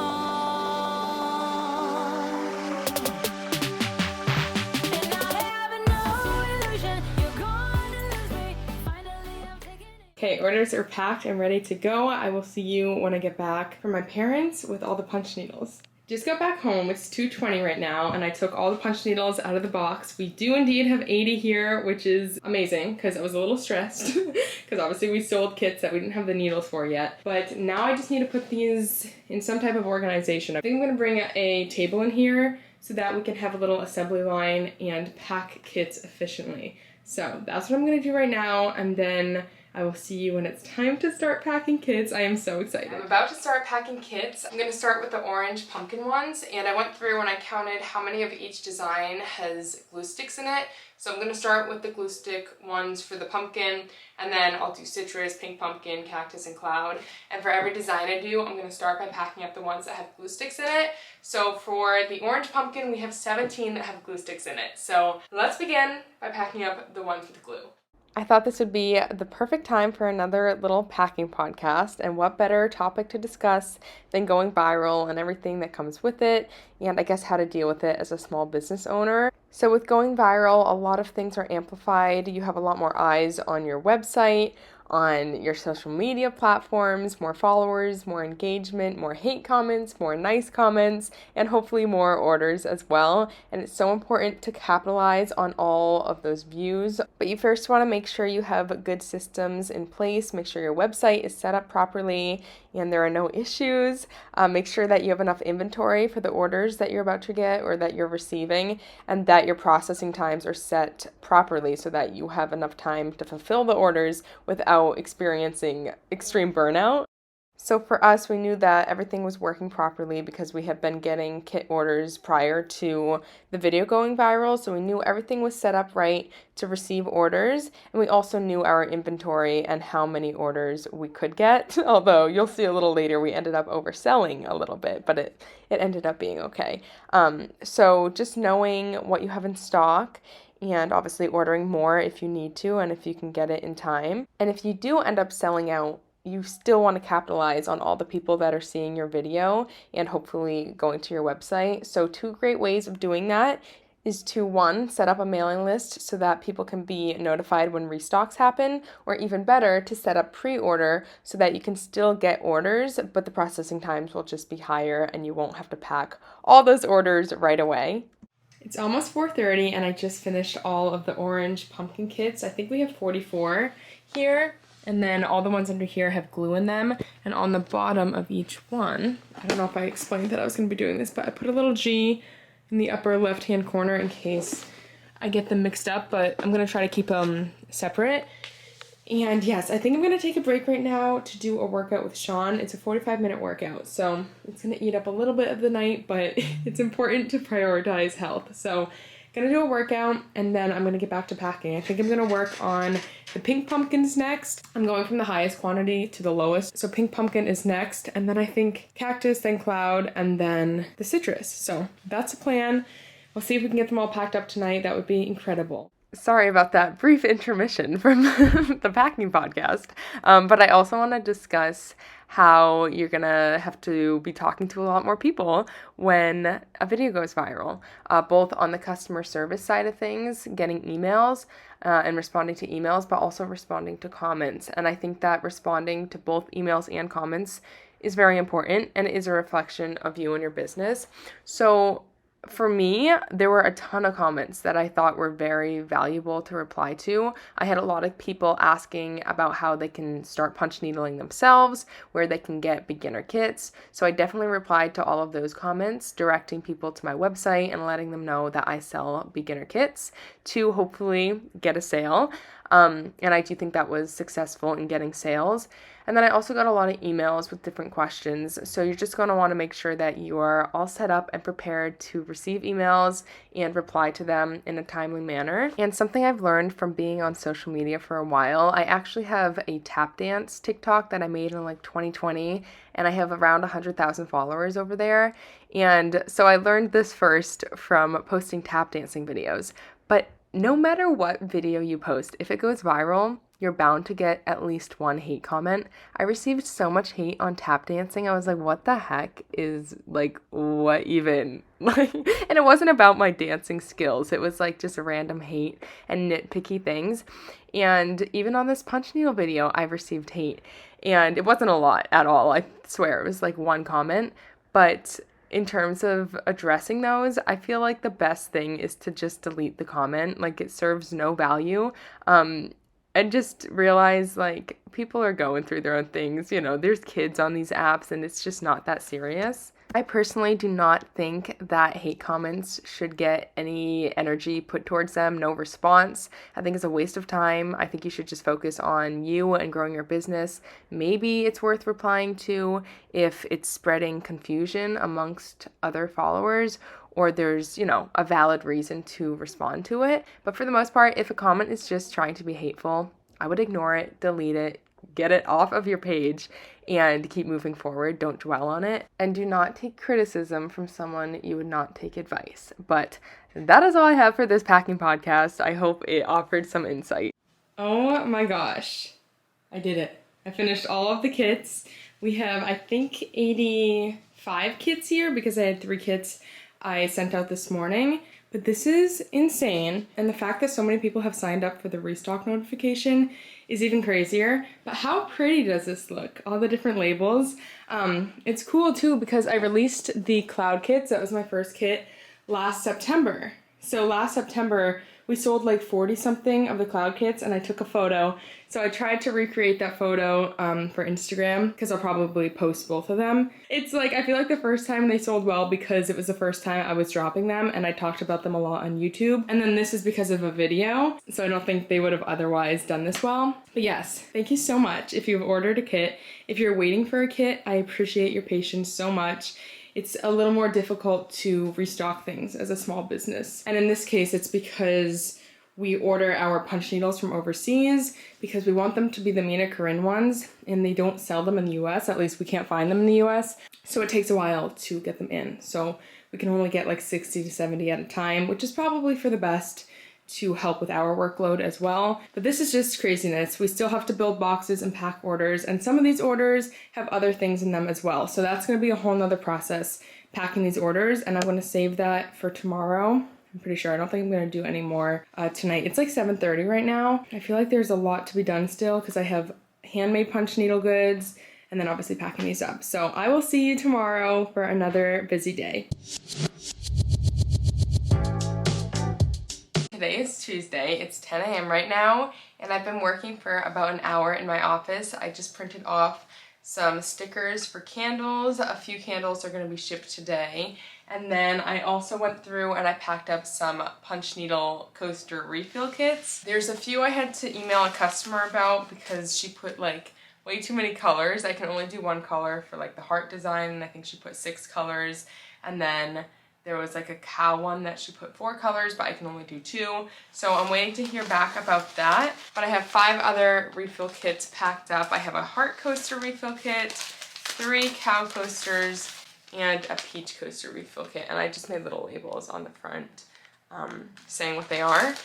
And I have no illusion you're going to lose me. Finally, I'm taking it.
Okay, orders are packed and ready to go. I will see you when I get back from my parents with all the punch needles. Just got back home. It's 2:20 right now, and I took all the punch needles out of the box. We do indeed have 80 here, which is amazing because I was a little stressed because obviously we sold kits that we didn't have the needles for yet. But now I just need to put these in some type of organization. I think I'm going to bring a table in here so that we can have a little assembly line and pack kits efficiently. So that's what I'm going to do right now, and then I will see you when it's time to start packing kits. I am so excited. I'm about to start packing kits. I'm going to start with the orange pumpkin ones, and I went through and I counted how many of each design has glue sticks in it. So I'm going to start with the glue stick ones for the pumpkin, and then I'll do citrus, pink pumpkin, cactus, and cloud. And for every design I do, I'm going to start by packing up the ones that have glue sticks in it. So for the orange pumpkin, we have 17 that have glue sticks in it. So let's begin by packing up the ones with glue. I thought this would be the perfect time for another little packing podcast, and what better topic to discuss than going viral and everything that comes with it, and I guess how to deal with it as a small business owner. So with going viral, a lot of things are amplified. You have a lot more eyes on your website, on your social media platforms, more followers, more engagement, more hate comments, more nice comments, and hopefully more orders as well. And it's so important to capitalize on all of those views. But you first want to make sure you have good systems in place, make sure your website is set up properly and there are no issues. Make sure that you have enough inventory for the orders that you're about to get or that you're receiving, and that your processing times are set properly so that you have enough time to fulfill the orders without experiencing extreme burnout. So for us, we knew that everything was working properly because we had been getting kit orders prior to the video going viral. So we knew everything was set up right to receive orders. And we also knew our inventory and how many orders we could get. Although you'll see a little later, we ended up overselling a little bit, but it ended up being okay. So just knowing what you have in stock, and obviously ordering more if you need to and if you can get it in time. And if you do end up selling out, you still want to capitalize on all the people that are seeing your video and hopefully going to your website. So 2 great ways of doing that is to, 1, set up a mailing list so that people can be notified when restocks happen, or even better, to set up pre-order so that you can still get orders, but the processing times will just be higher and you won't have to pack all those orders right away. It's almost 4:30 and I just finished all of the orange pumpkin kits. I think we have 44 here. And then all the ones under here have glue in them. And on the bottom of each one, I don't know if I explained that I was going to be doing this, but I put a little G in the upper left-hand corner in case I get them mixed up, but I'm going to try to keep them separate. And yes, I think I'm going to take a break right now to do a workout with Sean. It's a 45-minute workout, so it's going to eat up a little bit of the night, but it's important to prioritize health. So gonna do a workout, and then I'm gonna get back to packing. I think I'm gonna work on the pink pumpkins next. I'm going from the highest quantity to the lowest. So pink pumpkin is next, and then I think cactus, then cloud, and then the citrus. So that's the plan. We'll see if we can get them all packed up tonight. That would be incredible. Sorry about that brief intermission from the packing podcast. But I also want to discuss how you're gonna have to be talking to a lot more people when a video goes viral, both on the customer service side of things, getting emails and responding to emails, but also responding to comments. And I think that responding to both emails and comments is very important, and it is a reflection of you and your business. So for me, there were a ton of comments that I thought were very valuable to reply to. I had a lot of people asking about how they can start punch needling themselves, where they can get beginner kits. So I definitely replied to all of those comments, directing people to my website and letting them know that I sell beginner kits to hopefully get a sale. And I do think that was successful in getting sales. And then I also got a lot of emails with different questions. So you're just going to want to make sure that you are all set up and prepared to receive emails and reply to them in a timely manner. And something I've learned from being on social media for a while, I actually have a tap dance TikTok that I made in like 2020, and I have around 100,000 followers over there. And so I learned this first from posting tap dancing videos. But no matter what video you post, if it goes viral, you're bound to get at least one hate comment. I received so much hate on tap dancing. I was like, what the heck is, like, what even? Like, and it wasn't about my dancing skills. It was like just random hate and nitpicky things. And even on this punch needle video, I've received hate. And it wasn't a lot at all. I swear it was like one comment. But in terms of addressing those, I feel like the best thing is to just delete the comment. Like, it serves no value. And just realize, like, people are going through their own things. You know, there's kids on these apps and it's just not that serious. I personally do not think that hate comments should get any energy put towards them, no response. I think it's a waste of time. I think you should just focus on you and growing your business. Maybe it's worth replying to if it's spreading confusion amongst other followers, or there's, you know, a valid reason to respond to it. But for the most part, if a comment is just trying to be hateful, I would ignore it, delete it, get it off of your page, and keep moving forward. Don't dwell on it. And do not take criticism from someone you would not take advice. But that is all I have for this packing podcast. I hope it offered some insight. Oh my gosh. I did it. I finished all of the kits. We have, I think, 85 kits here because I had 3 kits I sent out this morning, but this is insane. And the fact that so many people have signed up for the restock notification is even crazier. But how pretty does this look? All the different labels. It's cool too because I released the cloud kits. That was my first kit last September. So last September, we sold like 40 something of the cloud kits and I took a photo. So I tried to recreate that photo for Instagram because I'll probably post both of them. It's like, I feel like the first time they sold well because it was the first time I was dropping them and I talked about them a lot on YouTube. And then this is because of a video. So I don't think they would have otherwise done this well. But yes, thank you so much if you've ordered a kit. If you're waiting for a kit, I appreciate your patience so much. It's a little more difficult to restock things as a small business. And in this case, it's because we order our punch needles from overseas because we want them to be the Mina Corinne ones and they don't sell them in the US. At least we can't find them in the US. So it takes a while to get them in. So we can only get like 60 to 70 at a time, which is probably for the best to help with our workload as well. But this is just craziness. We still have to build boxes and pack orders, and some of these orders have other things in them as well. So that's gonna be a whole nother process, packing these orders, and I'm gonna save that for tomorrow. I'm pretty sure. I don't think I'm gonna do any more tonight. It's like 7:30 right now. I feel like there's a lot to be done still because I have handmade punch needle goods and then obviously packing these up. So I will see you tomorrow for another busy day. Today is Tuesday, it's 10 a.m. right now, and I've been working for about an hour in my office. I just printed off some stickers for candles. A few candles are going to be shipped today. And then I also went through and I packed up some punch needle coaster refill kits. There's a few I had to email a customer about because she put like way too many colors. I can only do one color for like the heart design, and I think she put 6 colors. And then there was like a cow one that she put 4 colors, but I can only do 2. So I'm waiting to hear back about that. But I have 5 other refill kits packed up. I have a heart coaster refill kit, 3 cow coasters, and a peach coaster refill kit. And I just made little labels on the front saying what they are.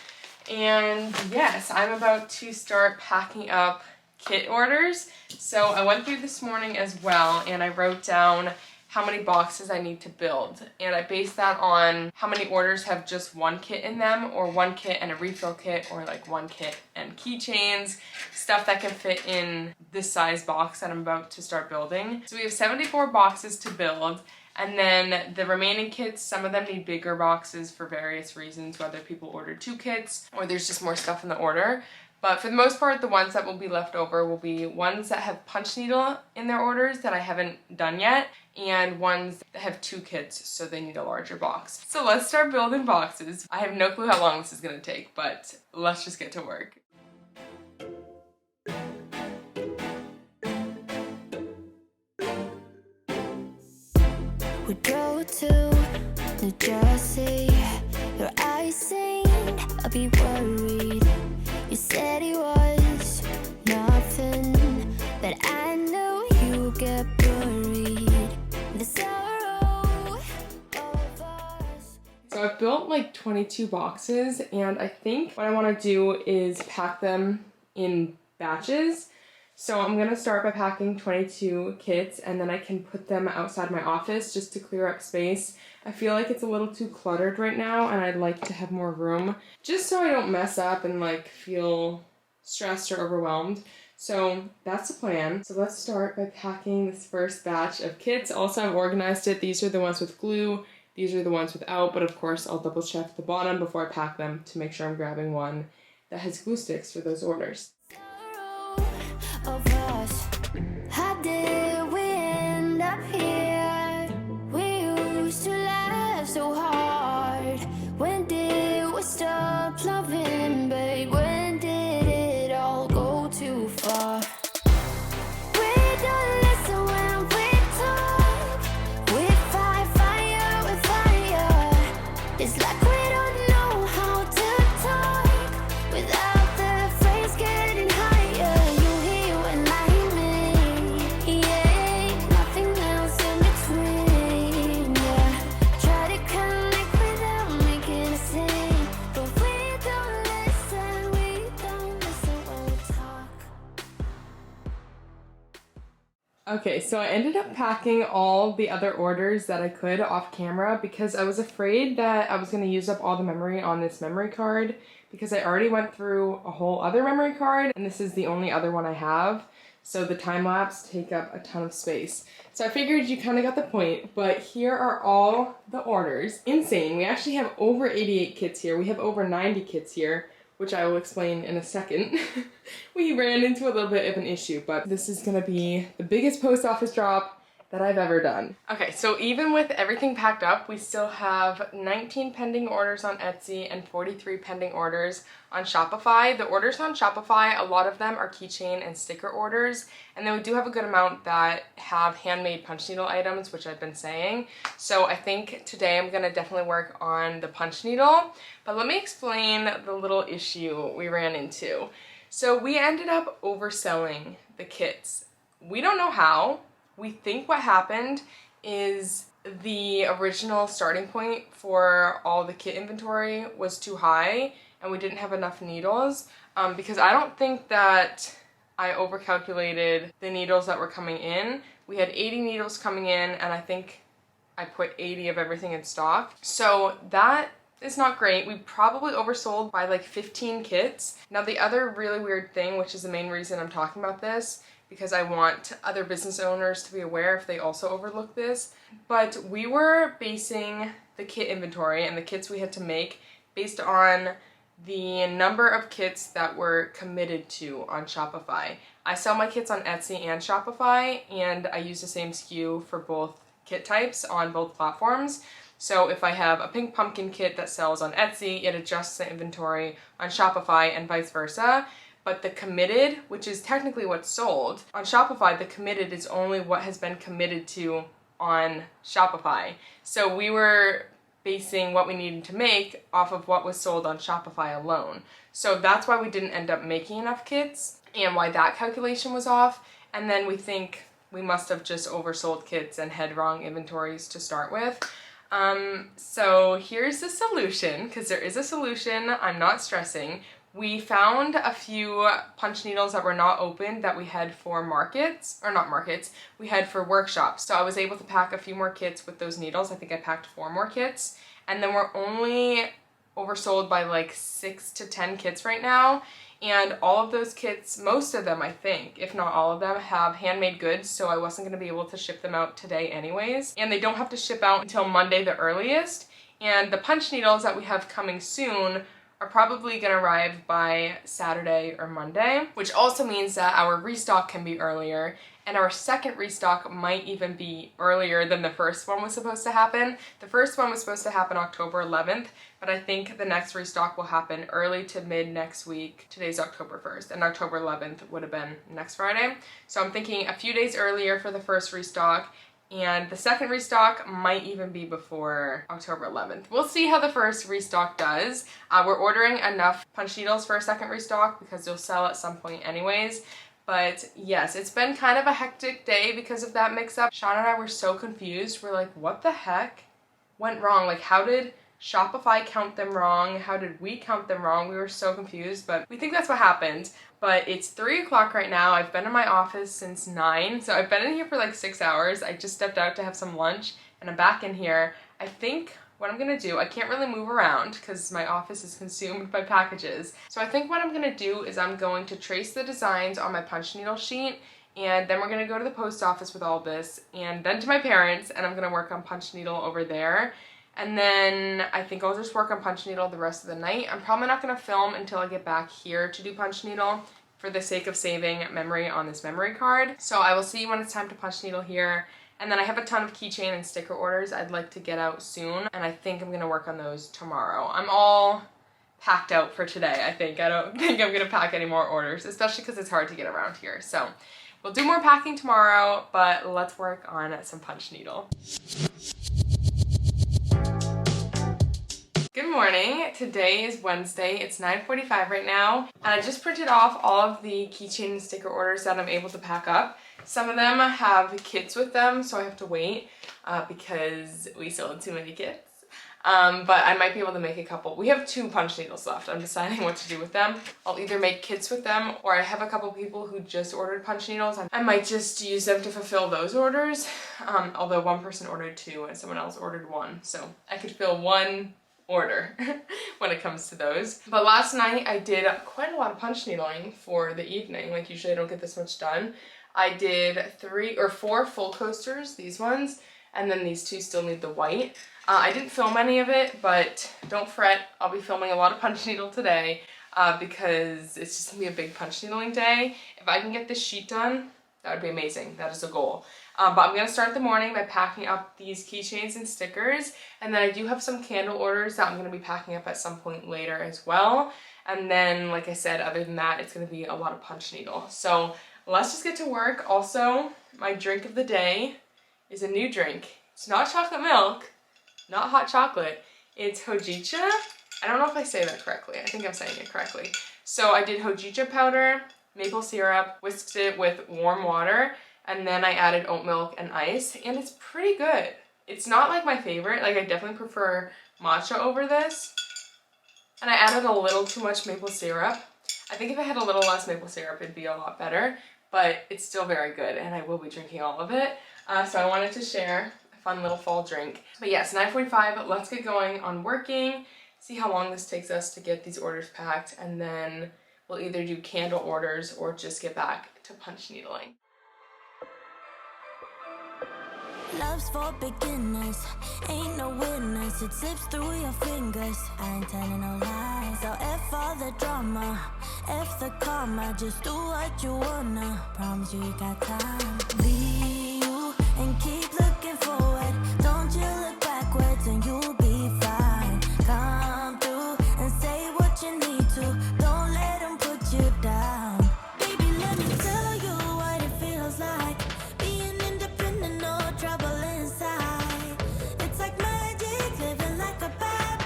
And yes, I'm about to start packing up kit orders. So I went through this morning as well, and I wrote down how many boxes I need to build, and I based that on how many orders have just one kit in them, or one kit and a refill kit, or like one kit and keychains, stuff that can fit in this size box that I'm about to start building. So we have 74 boxes to build, and then the remaining kits, some of them need bigger boxes for various reasons, whether people ordered 2 kits or there's just more stuff in the order. But for the most part, the ones that will be left over will be ones that have punch needle in their orders that I haven't done yet, and ones that have 2 kits, so they need a larger box. So let's start building boxes. I have no clue how long this is gonna take, but let's just get to work.
We drove to New Jersey. Your eyes saying I'll be worried. You said it was nothing, but I knew you get buried. The sorrow of us.
So I've built like 22 boxes, and I think what I want to do is pack them in batches. So I'm going to start by packing 22 kits, and then I can put them outside my office just to clear up space. I feel like it's a little too cluttered right now, and I'd like to have more room just so I don't mess up and like feel stressed or overwhelmed. So that's the plan. So let's start by packing this first batch of kits. Also, I've organized it. These are the ones with glue. These are the ones without, but of course I'll double check the bottom before I pack them to make sure I'm grabbing one that has glue sticks for those orders.
Of us. How did we end up here? We used to laugh so hard. When did we stop loving, babe? When did it all go too far? We don't listen when we talk. We fight fire with fire. It's like we don't know how to talk without the phrase getting higher.
Okay, so I ended up packing all the other orders that I could off camera because I was afraid that I was going to use up all the memory on this memory card, because I already went through a whole other memory card and this is the only other one I have. So the time lapse take up a ton of space. So I figured you kind of got the point, but here are all the orders. Insane. We actually have over 88 kits here. We have over 90 kits here, which I will explain in a second. We ran into a little bit of an issue, but this is gonna be the biggest post office drop that I've ever done. Okay, so even with everything packed up, we still have 19 pending orders on Etsy and 43 pending orders on Shopify. The orders on Shopify, a lot of them are keychain and sticker orders, and then we do have a good amount that have handmade punch needle items, which I've been saying. So I think today I'm gonna definitely work on the punch needle, but let me explain the little issue we ran into. So we ended up overselling the kits. We don't know how. We think what happened is the original starting point for all the kit inventory was too high and we didn't have enough needles, because I don't think that I overcalculated the needles that were coming in. We had 80 needles coming in, and I think I put 80 of everything in stock. So that is not great. We probably oversold by like 15 kits. Now the other really weird thing, which is the main reason I'm talking about this, because I want other business owners to be aware if they also overlook this, but we were basing the kit inventory and the kits we had to make based on the number of kits that were committed to on Shopify. I sell my kits on Etsy and Shopify, and I use the same SKU for both kit types on both platforms. So if I have a pink pumpkin kit that sells on Etsy, it adjusts the inventory on Shopify and vice versa. But the committed, which is technically what's sold, on Shopify, the committed is only what has been committed to on Shopify. So we were basing what we needed to make off of what was sold on Shopify alone. So that's why we didn't end up making enough kits and why that calculation was off. And then we think we must have just oversold kits and had wrong inventories to start with. So here's the solution, because there is a solution. I'm not stressing. We found a few punch needles that were not open that we had for markets, or not markets, we had for workshops. So I was able to pack a few more kits with those needles. I think I packed 4 more kits, and then we're only oversold by like 6 to 10 kits right now. And all of those kits, most of them I think, if not all of them, have handmade goods, so I wasn't going to be able to ship them out today anyways. And they don't have to ship out until Monday the earliest. And the punch needles that we have coming soon are probably going to arrive by Saturday or Monday, which also means that our restock can be earlier, and our second restock might even be earlier than the first one was supposed to happen. The first one was supposed to happen October 11th, but I think the next restock will happen early to mid next week. Today's October 1st, and October 11th would have been next Friday. So I'm thinking a few days earlier for the first restock, and the second restock might even be before October 11th. We'll see how the first restock does. We're ordering enough punch needles for a second restock because they'll sell at some point anyways. But yes, it's been kind of a hectic day because of that mix-up. Sean and I were so confused. We're like, what the heck went wrong? Like, how did Shopify count them wrong? How did we count them wrong? We were so confused, but we think that's what happened. But it's 3 o'clock right now. I've been in my office since 9, so I've been in here for like 6 hours. I just stepped out to have some lunch, and I'm back in here. I think what I'm gonna do, I can't really move around because my office is consumed by packages. So I think what I'm gonna do is I'm going to trace the designs on my punch needle sheet, and then we're gonna go to the post office with all this, and then to my parents, and I'm gonna work on punch needle over there. And then I think I'll just work on punch needle the rest of the night. I'm probably not going to film until I get back here to do punch needle for the sake of saving memory on this memory card. So I will see you when it's time to punch needle here. And then I have a ton of keychain and sticker orders I'd like to get out soon, and I think I'm going to work on those tomorrow. I'm all packed out for today, I think. I don't think I'm going to pack any more orders, especially because it's hard to get around here. So we'll do more packing tomorrow, but let's work on some punch needle. Good morning. Today is Wednesday. It's 9:45 right now, and I just printed off all of the keychain and sticker orders that I'm able to pack up. Some of them have kits with them, so I have to wait because we sold too many kits. But I might be able to make a couple. We have 2 punch needles left. I'm deciding what to do with them. I'll either make kits with them, or I have a couple people who just ordered punch needles. I might just use them to fulfill those orders, although one person ordered 2 and someone else ordered 1. So I could fill 1 order when it comes to those. But last night I did quite a lot of punch needling for the evening. Like, usually I don't get this much done. I did 3 or 4 full coasters, these ones, and then these 2 still need the white. I didn't film any of it, but don't fret, I'll be filming a lot of punch needle today because it's just gonna be a big punch needling day. If I can get this sheet done, that would be amazing. That is a goal. But I'm going to start the morning by packing up these keychains and stickers, and then I do have some candle orders that I'm going to be packing up at some point later as well. And then, like I said, other than that, it's going to be a lot of punch needle. So let's just get to work. Also, my drink of the day is a new drink. It's not chocolate milk, not hot chocolate. It's hojicha. I don't know if I say that correctly. I think I'm saying it correctly. So I did hojicha powder, maple syrup, whisked it with warm water, and then I added oat milk and ice, and it's pretty good. It's not like my favorite. Like, I definitely prefer matcha over this. And I added a little too much maple syrup. I think if I had a little less maple syrup, it'd be a lot better, but it's still very good, and I will be drinking all of it. So I wanted to share a fun little fall drink. But yes, 9:45, let's get going on working, see how long this takes us to get these orders packed, and then we'll either do candle orders or just get back to punch needling.
Love's for beginners, ain't no witness. It slips through your fingers, I ain't telling no lies. So F all the drama, F the karma. Just do what you wanna, promise you got time. Be you and keep looking forward. Don't you look backwards and you'll be fine. Come through and say what you need to. Don't let them put you down. Baby, let me tell you what it feels like. Being independent, no trouble inside. It's like magic, living like a pet.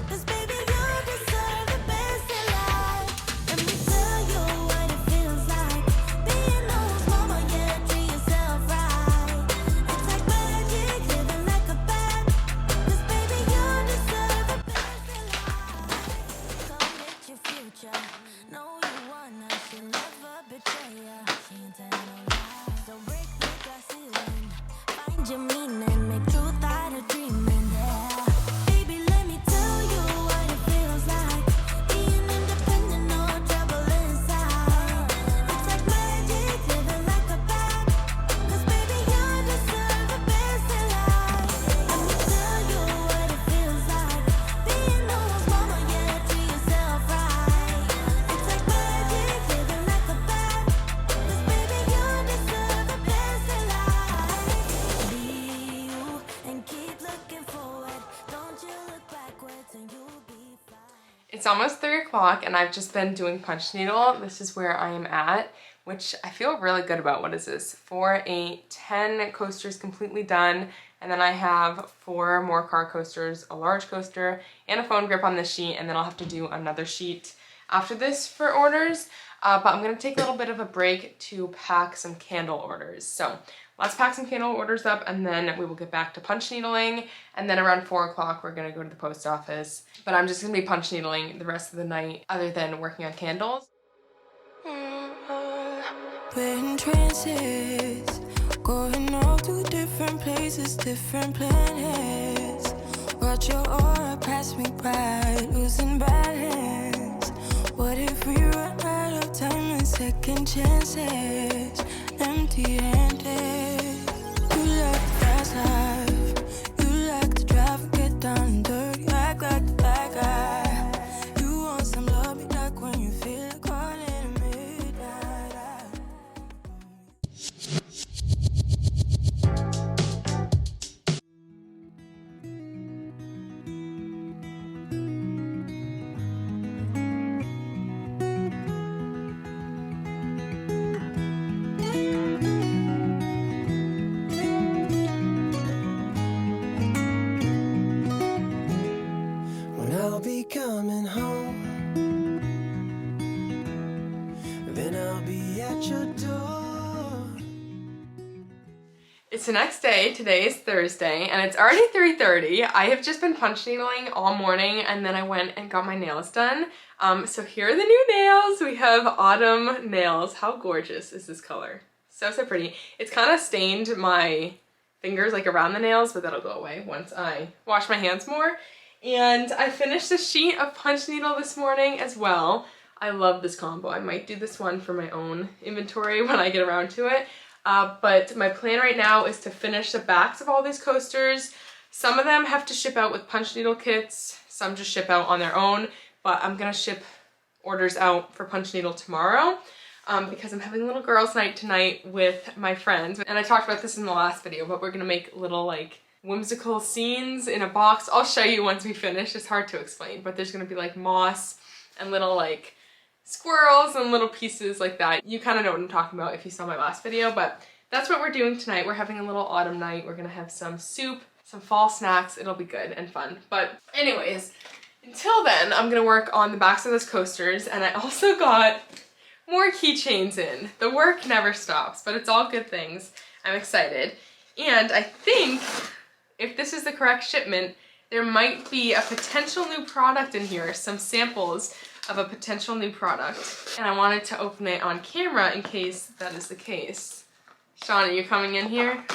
'Cause baby, you deserve the best in life. Let me tell you what it feels like. Being no mama, yeah, treat yourself right.
It's almost 3 o'clock and I've just been doing punch needle. This is where I am at, which I feel really good about. What is this? 4, 8, 10 coasters completely done. And then I have 4 more car coasters, a large coaster, and a phone grip on this sheet. And then I'll have to do another sheet after this for orders. But I'm gonna take a little bit of a break to pack some candle orders. So let's pack some candle orders up and then we will get back to punch needling. And then around 4 o'clock, we're gonna go to the post office. But I'm just gonna be punch needling the rest of the night other than working on candles.
We're in trances, going off to different places, different planets. Watch your aura pass me by, losing balance. What if we run out of time and second chances? Empty-handed. You like the fast life, you like to drive and get down and dirty, act like the bad guy. You want some love, be like when you feel like calling at midnight.
When I'll be coming home, then I'll be at your door.
It's the next day. Today is Thursday and it's already 3:30. I have just been punch needling all morning and then I went and got my nails done. So here are the new nails. We have autumn nails. How gorgeous is this color? So pretty. It's kind of stained my fingers like around the nails, but that'll go away once I wash my hands more. And I finished a sheet of punch needle this morning as well. I love this combo. I might do this one for my own inventory when I get around to it. But my plan right now is to finish the backs of all these coasters. Some of them have to ship out with punch needle kits. Some just ship out on their own. But I'm gonna ship orders out for punch needle tomorrow because I'm having a little girls' night tonight with my friends. And I talked about this in the last video, but we're gonna make little like whimsical scenes in a box. I'll show you once we finish. It's hard to explain, but there's gonna be like moss and little like squirrels and little pieces like that. You kind of know what I'm talking about if you saw my last video, but that's what we're doing tonight. We're having a little autumn night. We're gonna have some soup, some fall snacks. It'll be good and fun. But anyways, until then, I'm gonna work on the backs of those coasters, and I also got more keychains in. The work never stops, but it's all good things. I'm excited. And I think if this is the correct shipment, there might be a potential new product in here, some samples of a potential new product. And I wanted to open it on camera in case that is the case. Sean, are you coming in here?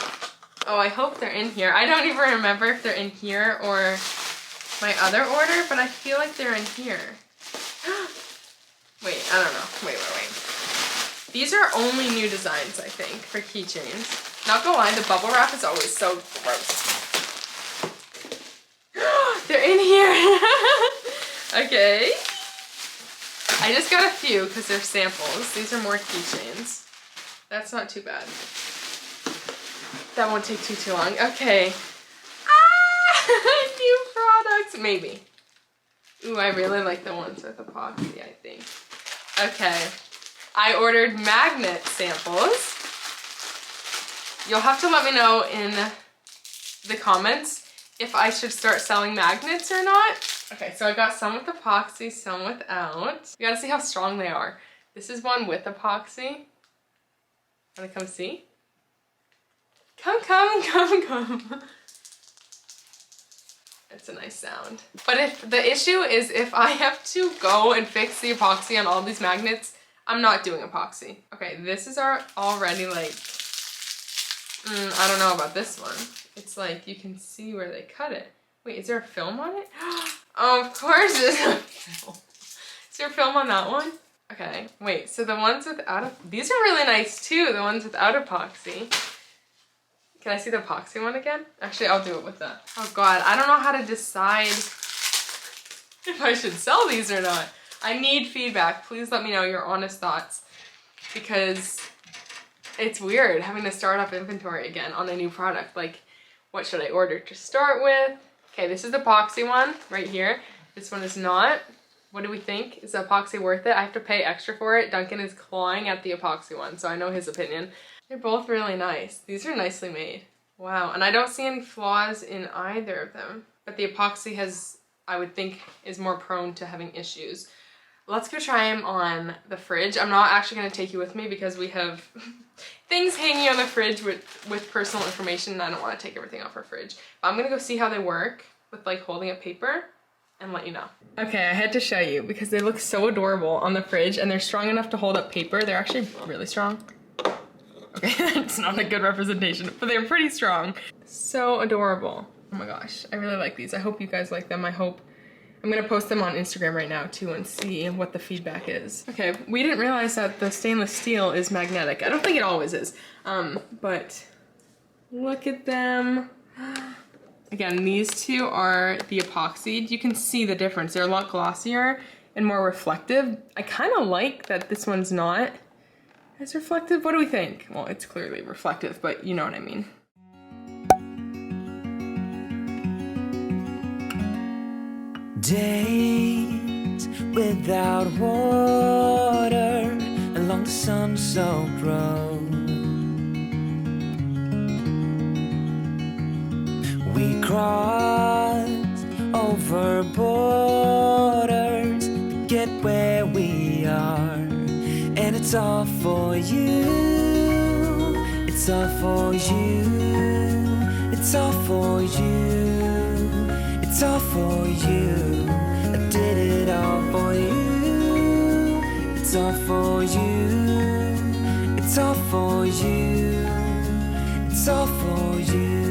Oh, I hope they're in here. I don't even remember if they're in here or my other order, but I feel like they're in here. Wait, I don't know. Wait. These are only new designs, I think, for keychains. Not gonna lie, the bubble wrap is always so gross. They're in here. Okay. I just got a few because they're samples. These are more keychains. That's not too bad. That won't take too long. Okay. New products. Maybe. Ooh, I really like the ones with epoxy, I think. Okay. I ordered magnet samples. You'll have to let me know in the comments if I should start selling magnets or not. Okay, so I got some with epoxy, some without. You gotta see how strong they are. This is one with epoxy. Wanna come see? Come. It's a nice sound. But if the issue is if I have to go and fix the epoxy on all these magnets, I'm not doing epoxy. Okay, this is already like, I don't know about this one. It's like, you can see where they cut it. Wait, is there a film on it? Oh, of course there's a film. Is there a film on that one? Okay, wait, so the ones without, these are really nice too, the ones without epoxy. Can I see the epoxy one again? Actually, I'll do it with that. Oh God, I don't know how to decide if I should sell these or not. I need feedback. Please let me know your honest thoughts because it's weird having to start up inventory again on a new product. Like, what should I order to start with? Okay, this is the epoxy one right here. This one is not. What do we think? Is the epoxy worth it? I have to pay extra for it. Duncan is clawing at the epoxy one, so I know his opinion. They're both really nice. These are nicely made. Wow, and I don't see any flaws in either of them. But the epoxy has, I would think, is more prone to having issues. Let's go try them on the fridge. I'm not actually gonna take you with me because we have things hanging on the fridge with personal information and I don't wanna take everything off our fridge. But I'm gonna go see how they work with like holding up paper and let you know. Okay, I had to show you because they look so adorable on the fridge and they're strong enough to hold up paper. They're actually really strong. Okay, it's not a good representation, but they're pretty strong. So adorable. Oh my gosh, I really like these. I hope you guys like them. I'm gonna post them on Instagram right now too and see what the feedback is. Okay, we didn't realize that the stainless steel is magnetic. I don't think it always is, but look at them. Again, these two are the epoxied. You can see the difference. They're a lot glossier and more reflective. I kind of like that this one's not as reflective. What do we think? Well, it's clearly reflective, but you know what I mean.
Days without water along the sun-soaked road. We crossed over borders to get where we are, and it's all for you. It's all for you. It's all for you. It's all for you. I did it all for you. It's all for you. It's all for you. It's all for you.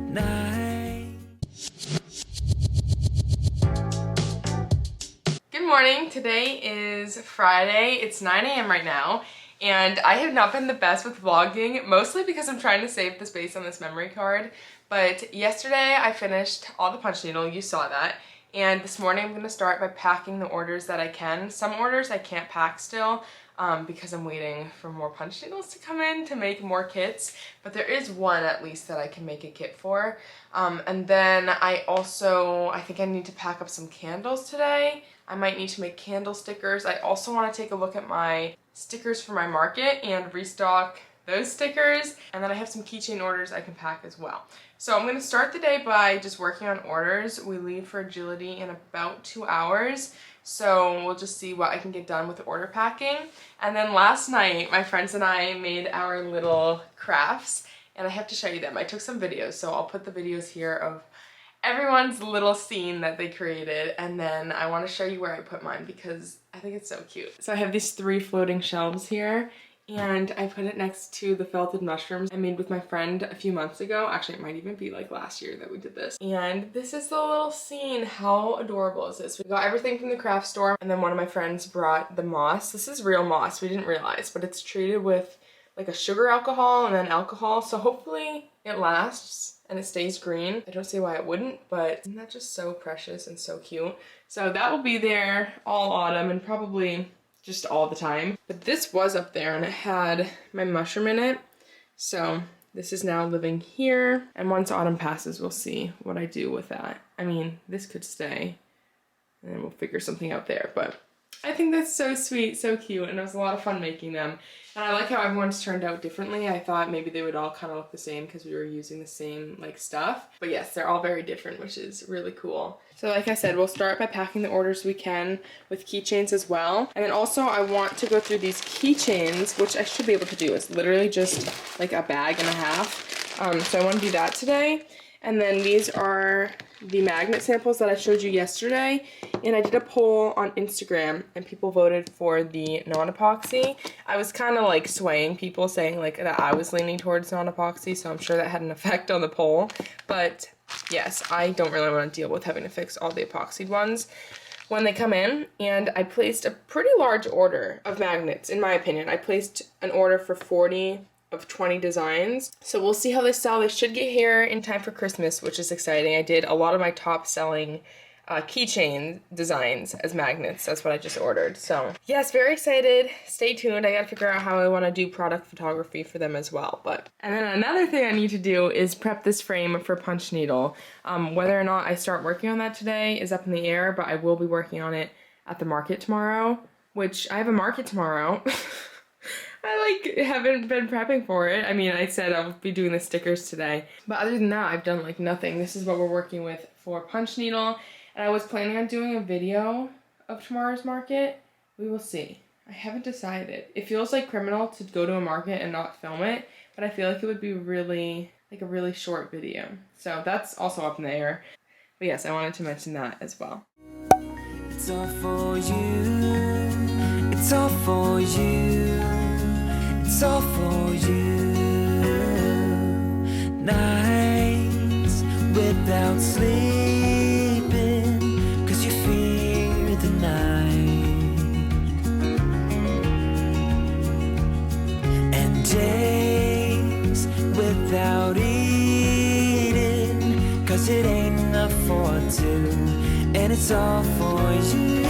Night.
Good morning. Today is Friday. It's 9 a.m. right now. And I have not been the best with vlogging, mostly because I'm trying to save the space on this memory card. But yesterday I finished all the punch needle, you saw that. And this morning I'm gonna start by packing the orders that I can. Some orders I can't pack still because I'm waiting for more punch needles to come in to make more kits. But there is one at least that I can make a kit for. And then I think I need to pack up some candles today. I might need to make candle stickers. I also wanna take a look at my stickers for my market and restock those stickers. And then I have some keychain orders I can pack as well. So I'm gonna start the day by just working on orders. We leave for agility in about 2 hours. So we'll just see what I can get done with the order packing. And then last night, my friends and I made our little crafts and I have to show you them. I took some videos, so I'll put the videos here of everyone's little scene that they created, and then I want to show you where I put mine because I think it's so cute. So I have these 3 floating shelves here, and I put it next to the felted mushrooms I made with my friend a few months ago. Actually, it might even be like last year that we did this. And this is the little scene. How adorable is this? We got everything from the craft store, and then one of my friends brought the moss. This is real moss, we didn't realize, but it's treated with like a sugar alcohol and then alcohol, so hopefully it lasts and it stays green. I don't see why it wouldn't, but isn't that just so precious and so cute? So that will be there all autumn and probably just all the time. But this was up there and it had my mushroom in it. So this is now living here. And once autumn passes, we'll see what I do with that. I mean, this could stay and then we'll figure something out there. But I think that's so sweet, so cute, and it was a lot of fun making them. And I like how everyone's turned out differently. I thought maybe they would all kind of look the same because we were using the same like stuff. But yes, they're all very different, which is really cool. So like I said, we'll start by packing the orders we can with keychains as well. And then also I want to go through these keychains, which I should be able to do. It's literally just like a bag and a half. So I want to do that today. And then these are the magnet samples that I showed you yesterday. And I did a poll on Instagram and people voted for the non-epoxy. I was kind of like swaying people, saying like that I was leaning towards non-epoxy, so I'm sure that had an effect on the poll. But yes, I don't really want to deal with having to fix all the epoxied ones when they come in. And I placed a pretty large order of magnets, in my opinion. I placed an order for 40 of 20 designs. So we'll see how they sell. They should get here in time for Christmas, which is exciting. I did a lot of my top selling keychain designs as magnets. That's what I just ordered. So yes, very excited. Stay tuned. I gotta figure out how I want to do product photography for them as well. And then another thing I need to do is prep this frame for punch needle. Whether or not I start working on that today is up in the air, but I will be working on it at the market tomorrow, which I have a market tomorrow. I haven't been prepping for it. I mean, I said I'll be doing the stickers today, but other than that, I've done nothing. This is what we're working with for punch needle. And I was planning on doing a video of tomorrow's market. We will see. I haven't decided. It feels like criminal to go to a market and not film it, but I feel like it would be really, a really short video. So that's also up in the air. But yes, I wanted to mention that as well.
It's all for you. It's all for you. It's all for you. Nights without sleeping, 'cause you fear the night. And days without eating, 'cause it ain't enough for two. And it's all for you.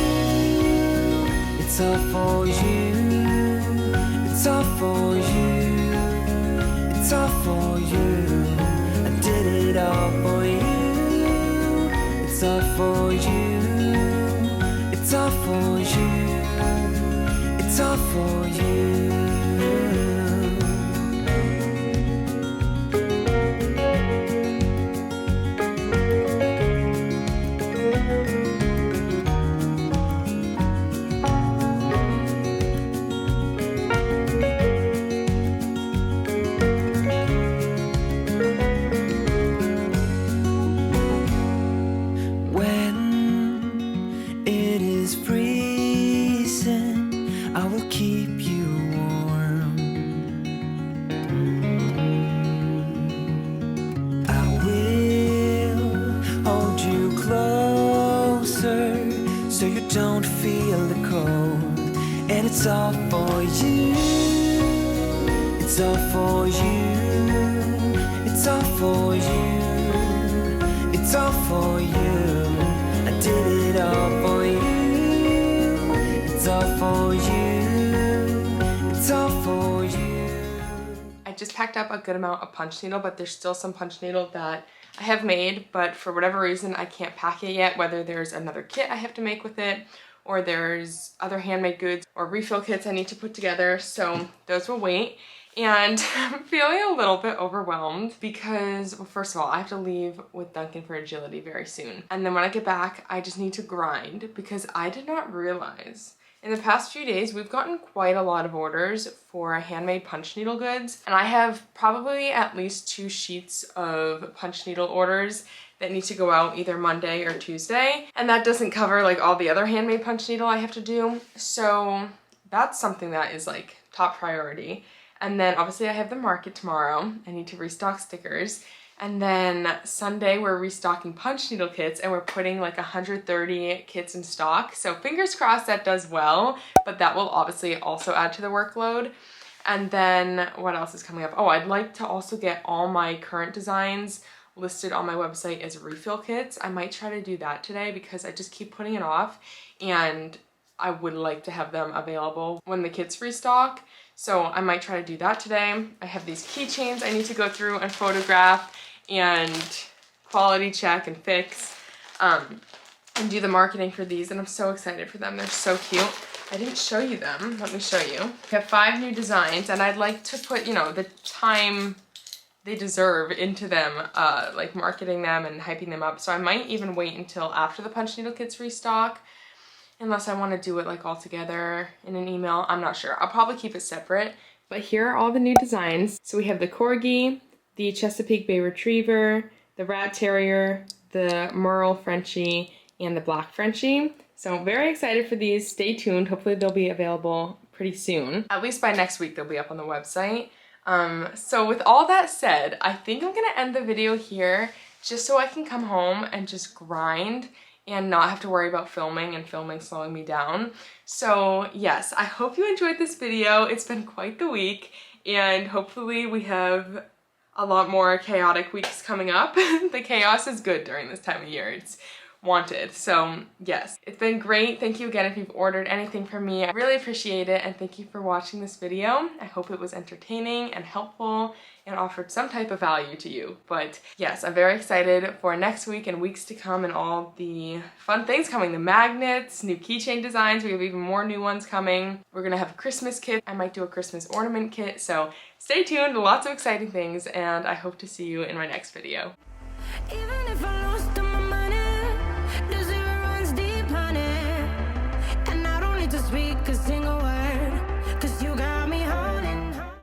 It's all for you. It's all for you. It's all for you. I did it all for you. It's all for you. It's all for you. It's all for you. So you don't feel the cold. And it's all for you. It's all for you. It's all for you. It's all for you. I did it all for you. It's all for you. It's all for you.
I just packed up a good amount of punch needle, but there's still some punch needle that I have made, but for whatever reason I can't pack it yet, whether there's another kit I have to make with it, or there's other handmade goods or refill kits I need to put together, so those will wait. And I'm feeling a little bit overwhelmed because, well, first of all, I have to leave with Duncan for agility very soon. And then when I get back, I just need to grind because I did not realize in the past few days, we've gotten quite a lot of orders for handmade punch needle goods, and I have probably at least 2 sheets of punch needle orders that need to go out either Monday or Tuesday, and that doesn't cover all the other handmade punch needle I have to do. So that's something that is top priority. And then obviously I have the market tomorrow. I need to restock stickers. And then Sunday we're restocking punch needle kits, and we're putting 130 kits in stock. So fingers crossed that does well, but that will obviously also add to the workload. And then what else is coming up? Oh, I'd like to also get all my current designs listed on my website as refill kits. I might try to do that today because I just keep putting it off, and I would like to have them available when the kits restock. So I might try to do that today. I have these keychains I need to go through and photograph and quality check and fix and do the marketing for these, and I'm so excited for them. They're so cute. I didn't show you them. Let me show you. We have 5 new designs, and I'd like to put, the time they deserve into them, marketing them and hyping them up. So I might even wait until after the punch needle kits restock, unless I want to do it all together in an email. I'm not sure. I'll probably keep it separate. But here are all the new designs. So we have the Corgi, the Chesapeake Bay Retriever, the Rat Terrier, the Merle Frenchie, and the Black Frenchie. So I'm very excited for these. Stay tuned. Hopefully they'll be available pretty soon. At least by next week they'll be up on the website. So with all that said, I think I'm gonna end the video here just so I can come home and just grind and not have to worry about filming and filming slowing me down. So yes, I hope you enjoyed this video. It's been quite the week, and hopefully we have a lot more chaotic weeks coming up. The chaos is good during this time of year. It's wanted. So yes, it's been great. Thank you again if you've ordered anything from me. I really appreciate it, and thank you for watching this video. I hope it was entertaining and helpful and offered some type of value to you. But yes, I'm very excited for next week and weeks to come and all the fun things coming. The magnets, new keychain designs, we have even more new ones coming. We're gonna have a Christmas kit. I might do a Christmas ornament kit, so stay tuned, lots of exciting things, and I hope to see you in my next video.
Even if I lost all my money, the zero runs deep, honey. And I don't need to speak, 'cause